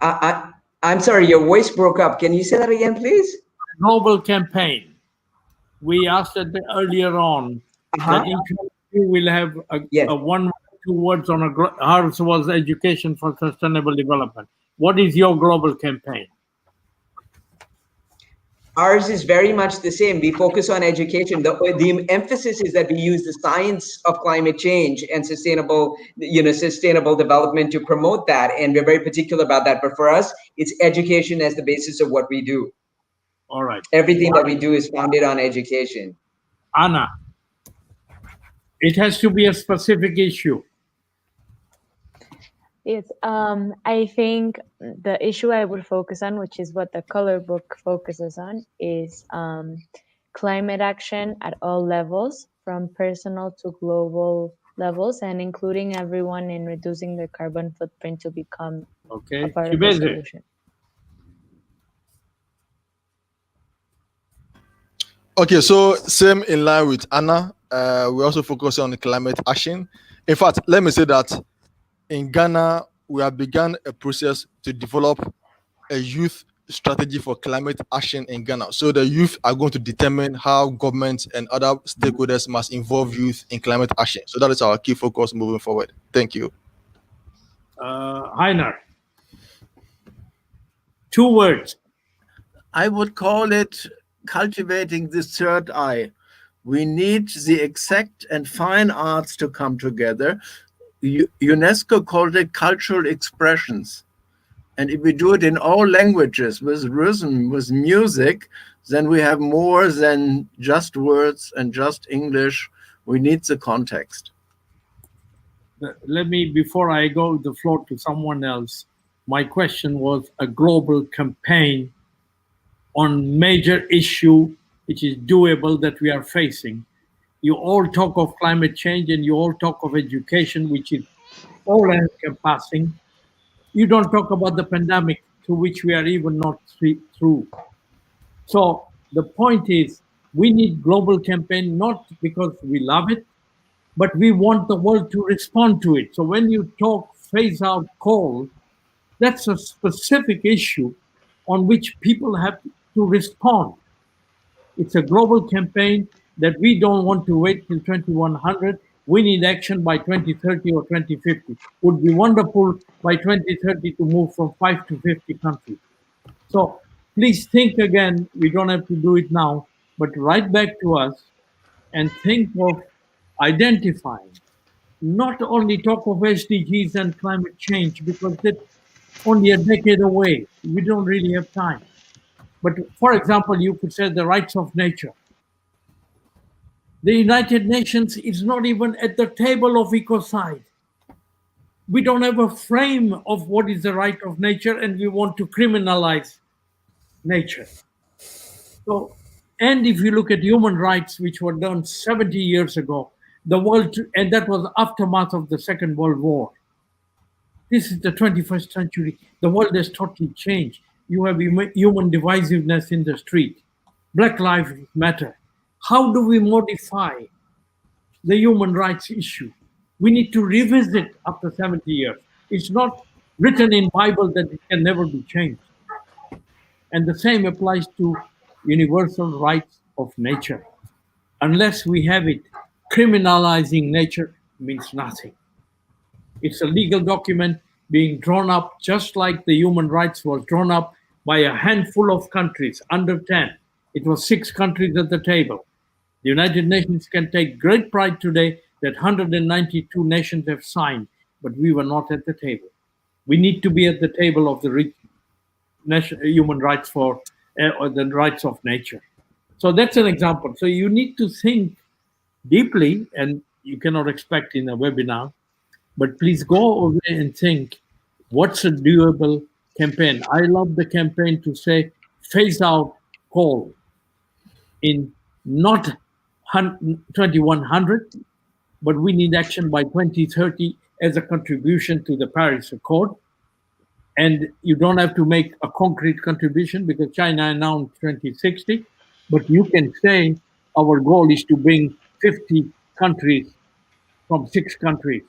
I'm sorry, your voice broke up. Can you say that again, please? Global campaign. We asked it earlier on that each of you will have a 1 or 2 words on ours was education for sustainable development. What is your global campaign? Ours is very much the same. We focus on education. The emphasis is that we use the science of climate change and sustainable development to promote that. And we're very particular about that. But for us, it's education as the basis of what we do. All right. Everything that we do is founded on education. Anna, it has to be a specific issue. Yes, I think the issue I would focus on, which is what the color book focuses on, is climate action at all levels, from personal to global levels, and including everyone in reducing their carbon footprint to become a part of the solution. Okay, so same in line with Anna. We also focus on climate action. In fact, let me say that in Ghana, we have begun a process to develop a youth strategy for climate action in Ghana. So the youth are going to determine how governments and other stakeholders must involve youth in climate action. So that is our key focus moving forward. Thank you. Heiner, 2 words. I would call it cultivating the third eye. We need the exact and fine arts to come together. UNESCO called it cultural expressions. And if we do it in all languages, with rhythm, with music, then we have more than just words and just English. We need the context. Let me, before I go the floor to someone else, my question was a global campaign on major issue which is doable that we are facing. You all talk of climate change and you all talk of education, which is all encompassing. You don't talk about the pandemic through which we are even not through. So the point is, we need global campaign, not because we love it, but we want the world to respond to it. So when you talk phase out coal, that's a specific issue on which people have to respond. It's a global campaign that we don't want to wait till 2100. We need action by 2030 or 2050. Would be wonderful by 2030 to move from 5 to 50 countries. So please think again. We don't have to do it now, but write back to us and think of identifying, not only talk of SDGs and climate change, because that's only a decade away. We don't really have time. But for example, you could say the rights of nature. The United Nations is not even at the table of ecocide. We don't have a frame of what is the right of nature, and we want to criminalize nature. So, and if you look at human rights, which were done 70 years ago, the world, and that was aftermath of the Second World War. This is the 21st century. The world has totally changed. You have human divisiveness in the street. Black Lives Matter. How do we modify the human rights issue? We need to revisit after 70 years. It's not written in Bible that it can never be changed. And the same applies to universal rights of nature. Unless we have it, criminalizing nature means nothing. It's a legal document being drawn up just like the human rights was drawn up by a handful of countries, under 10. It was 6 countries at the table. The United Nations can take great pride today that 192 nations have signed, but we were not at the table. We need to be at the table of the human rights for or the rights of nature. So that's an example. So you need to think deeply, and you cannot expect in a webinar, but please go away and think, what's a doable campaign? I love the campaign to say, phase out coal in not 2100, but we need action by 2030 as a contribution to the Paris Accord. And you don't have to make a concrete contribution because China announced 2060, but you can say our goal is to bring 50 countries from 6 countries.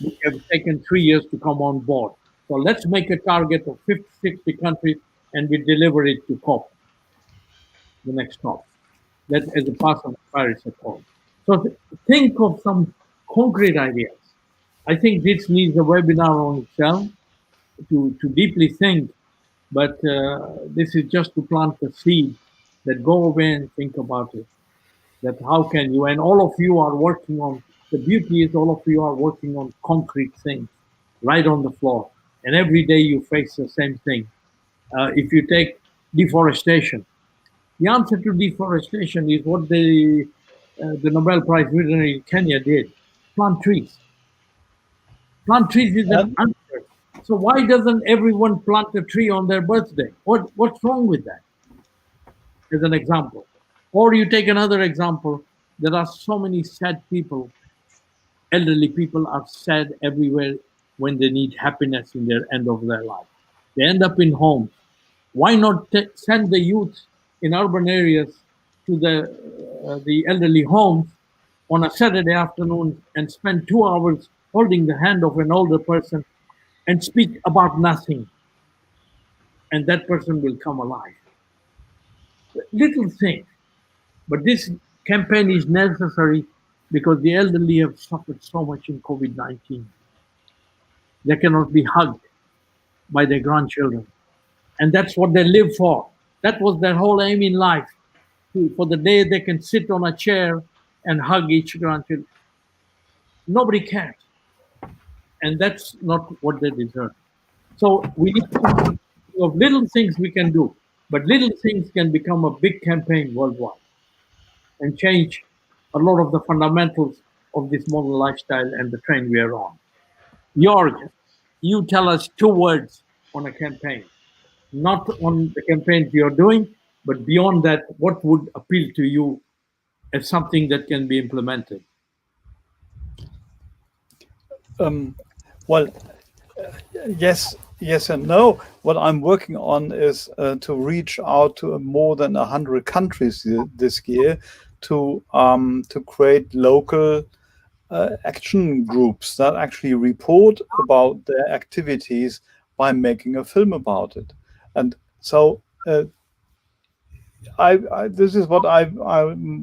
We have taken 3 years to come on board. So let's make a target of 50, 60 countries and we deliver it to COP, the next COP. That as a part of the Paris Accord. So think of some concrete ideas. I think this needs a webinar on itself to deeply think, but this is just to plant the seed that go away and think about it. That how can you, and all of you are working on, the beauty is all of you are working on concrete things, right on the floor. And every day you face the same thing. If you take deforestation, the answer to deforestation is what the Nobel Prize winner in Kenya did: plant trees. Plant trees is an answer. So why doesn't everyone plant a tree on their birthday? What's wrong with that? As an example. Or you take another example, there are so many sad people, elderly people are sad everywhere when they need happiness in their end of their life. They end up in homes. Why not send the youth in urban areas to the elderly homes on a Saturday afternoon and spend 2 hours holding the hand of an older person and speak about nothing, and that person will come alive. Little thing, but this campaign is necessary because the elderly have suffered so much in COVID-19. They cannot be hugged by their grandchildren, and that's what they live for. That was their whole aim in life, for the day they can sit on a chair and hug each grandchild. Nobody cares, and that's not what they deserve. So we need to think of little things we can do, but little things can become a big campaign worldwide and change a lot of the fundamentals of this modern lifestyle and the train we are on. Jorg, you tell us 2 words on a campaign, not on the campaigns you're doing, but beyond that, what would appeal to you as something that can be implemented? Well, yes and no. What I'm working on is to reach out to more than 100 countries this year to create local action groups that actually report about their activities by making a film about it. And so this is what I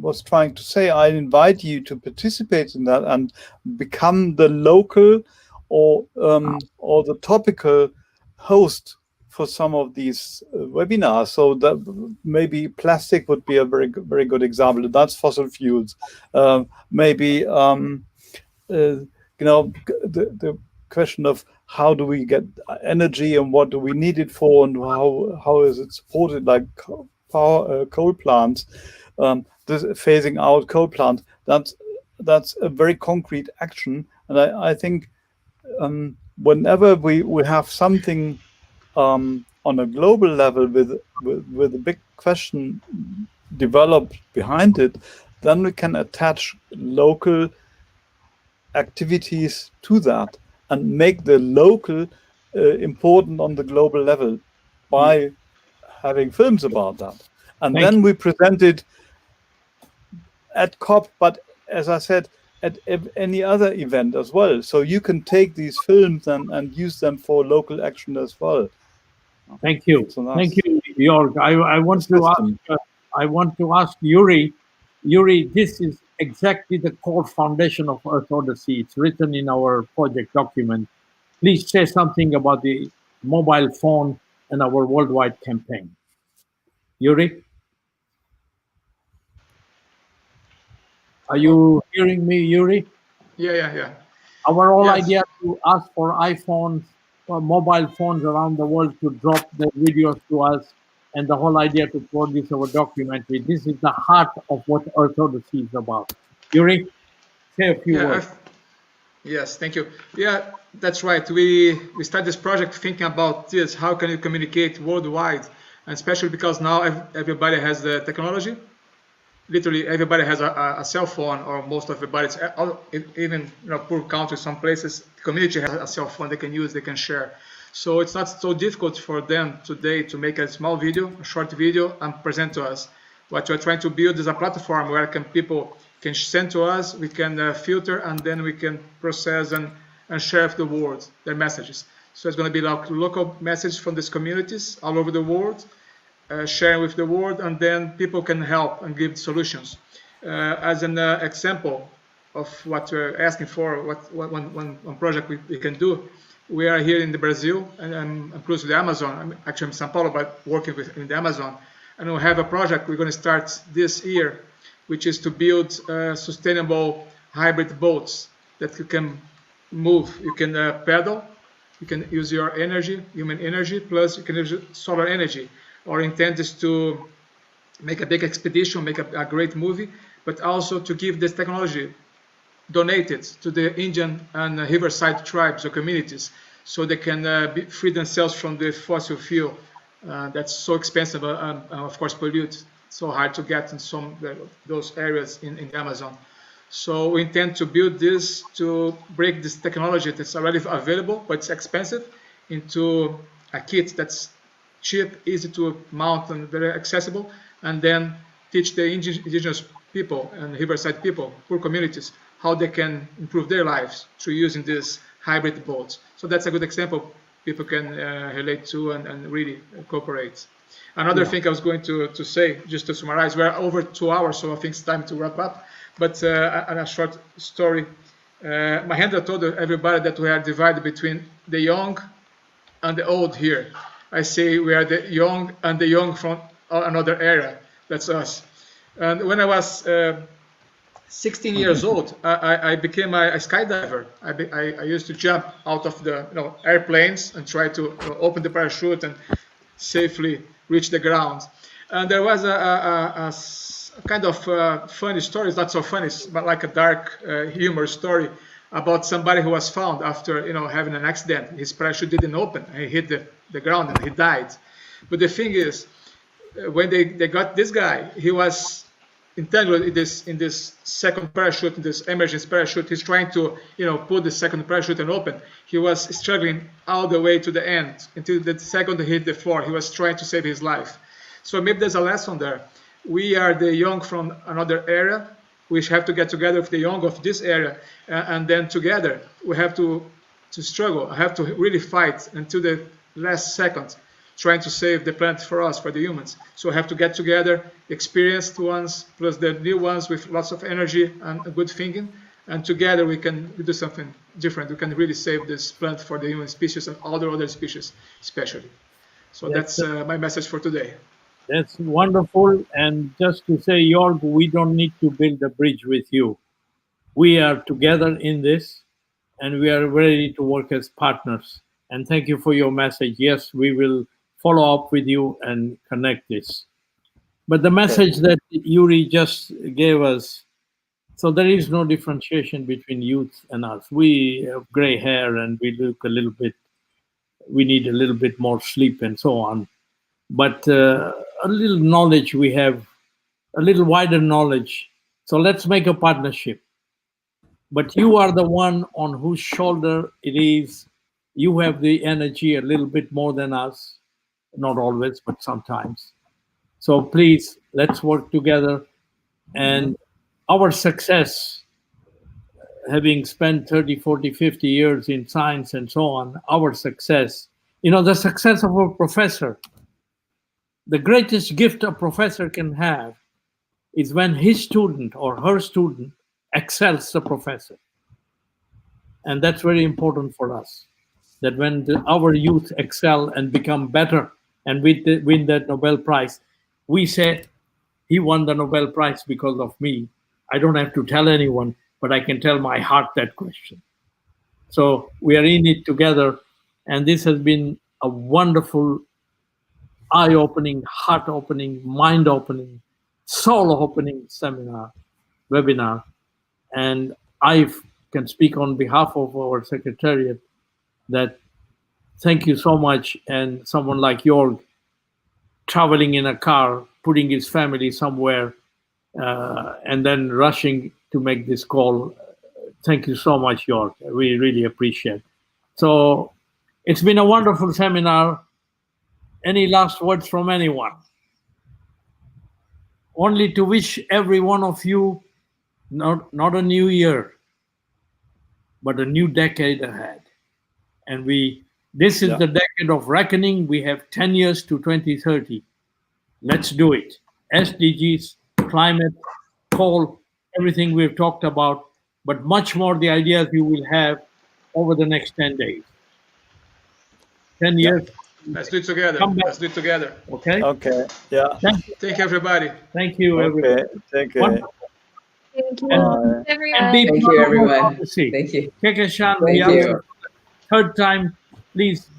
was trying to say. I invite you to participate in that and become the local or the topical host for some of these webinars. So that maybe plastic would be a very good example. That's fossil fuels. Maybe the question of how do we get energy and what do we need it for, and how is it supported, like coal plants, this phasing out coal plants. That's a very concrete action, and I think whenever we have something on a global level with a big question developed behind it, then we can attach local activities to that and make the local important on the global level by having films about that. And then we present it at COP, but as I said, at any other event as well. So you can take these films and use them for local action as well. Thank you. So thank you, Jörg. I want to ask Yuri. Yuri, this is exactly the core foundation of Earth Odyssey. It's written in our project document. Please say something about the mobile phone and our worldwide campaign. Yuri? Are you hearing me, Yuri? Yeah. Our whole idea to ask for iPhones or mobile phones around the world to drop the videos to us, and the whole idea to produce our documentary. This is the heart of what Earth Odyssey is about. Yuri, say a few words. Yes, thank you. Yeah, that's right. We started this project thinking about this. How can you communicate worldwide? And especially because now everybody has the technology. Literally everybody has a cell phone, or most of everybody. Even poor countries, some places, the community has a cell phone they can use, they can share. So it's not so difficult for them today to make a small video, a short video, and present to us. What we're trying to build is a platform where people can send to us, we can filter, and then we can process and share with the world their messages. So it's going to be like local messages from these communities all over the world, sharing with the world, and then people can help and give solutions. As an example of what we're asking for, one project we can do, we are here in the Brazil, and I'm close to the Amazon. I'm actually in São Paulo, but working in the Amazon. And we have a project we're going to start this year, which is to build sustainable hybrid boats that you can move. You can pedal, you can use your energy, human energy, plus you can use solar energy. Our intent is to make a big expedition, make a great movie, but also to give this technology donated to the Indian and riverside tribes or communities, so they can free themselves from the fossil fuel that's so expensive and of course pollute, so hard to get in those areas in the Amazon. So we intend to build this, to break this technology that's already available but it's expensive, into a kit that's cheap, easy to mount, and very accessible, and then teach the indigenous people and riverside people, poor communities, how they can improve their lives through using these hybrid boats. So that's a good example people can relate to and really cooperate. Another thing I was going to say, just to summarize, we're over 2 hours, so I think it's time to wrap up. But a short story. Mahendra told everybody that we are divided between the young and the old here. I say we are the young and the young from another era. That's us. And when I was 16 years old, I became a skydiver. I used to jump out of the airplanes and try to open the parachute and safely reach the ground. And there was a kind of funny story. It's not so funny, but like a dark humor story about somebody who was found after having an accident. His parachute didn't open. He hit the ground and he died. But the thing is, when they got this guy, he was entangled in this second parachute, in this emergency parachute. He's trying to put the second parachute and open. He was struggling all the way to the end until the second he hit the floor. He was trying to save his life. So maybe there's a lesson there. We are the young from another era. We have to get together with the young of this area, and then together we have to struggle. I have to really fight until the last second, trying to save the planet for us, for the humans. So we have to get together, experienced ones plus the new ones with lots of energy and good thinking, and together we can do something different. We can really save this planet for the human species and all the other species especially. So that's my message for today. That's wonderful. And just to say, Jorg, we don't need to build a bridge with you. We are together in this, and we are ready to work as partners. And thank you for your message. Yes, we will follow up with you and connect this. But the message that Yuri just gave us, so there is no differentiation between youth and us. We have gray hair and we look a little bit, we need a little bit more sleep and so on. But a little knowledge we have, a little wider knowledge. So let's make a partnership. But you are the one on whose shoulder it is. You have the energy a little bit more than us, not always, but sometimes. So please, let's work together. And our success, having spent 30, 40, 50 years in science and so on, our success, the success of a professor, the greatest gift a professor can have is when his student or her student excels the professor. And that's very important for us, that when our youth excel and become better and win that Nobel Prize, we say, he won the Nobel Prize because of me. I don't have to tell anyone, but I can tell my heart that question. So we are in it together. And this has been a wonderful, eye-opening, heart-opening, mind-opening, soul-opening webinar. And I can speak on behalf of our secretariat that thank you so much. And someone like Jorg traveling in a car, putting his family somewhere, and then rushing to make this call. Thank you so much, Jorg. We really appreciate it. So it's been a wonderful seminar. Any last words from anyone? Only to wish every one of you not a new year, but a new decade ahead. And this is the decade of reckoning. We have 10 years to 2030. Let's do it. SDGs, climate, coal, everything we've talked about, but much more the ideas you will have over the next 10 days. 10 years. Let's do it together. Let's do it together. Okay? Okay. Yeah. Thank you. Thank you, everybody. Thank you, everybody. Thank you. Wonderful. Thank you, And everyone. Thank you, everyone. See. Thank you. Kehkashan, Thank you. third time, please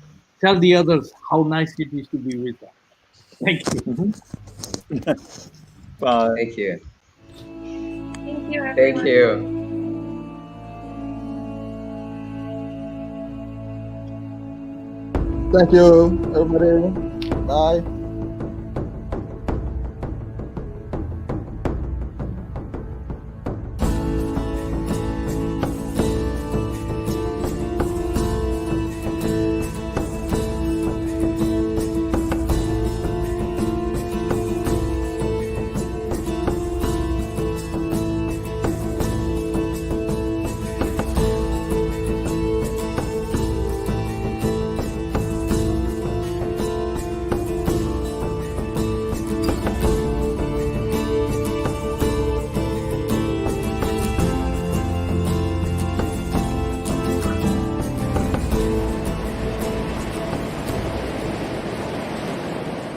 tell the others how nice it is to be with them. Thank you. Bye. Thank you. Thank you, everyone. Thank you. Thank you, everybody. Bye.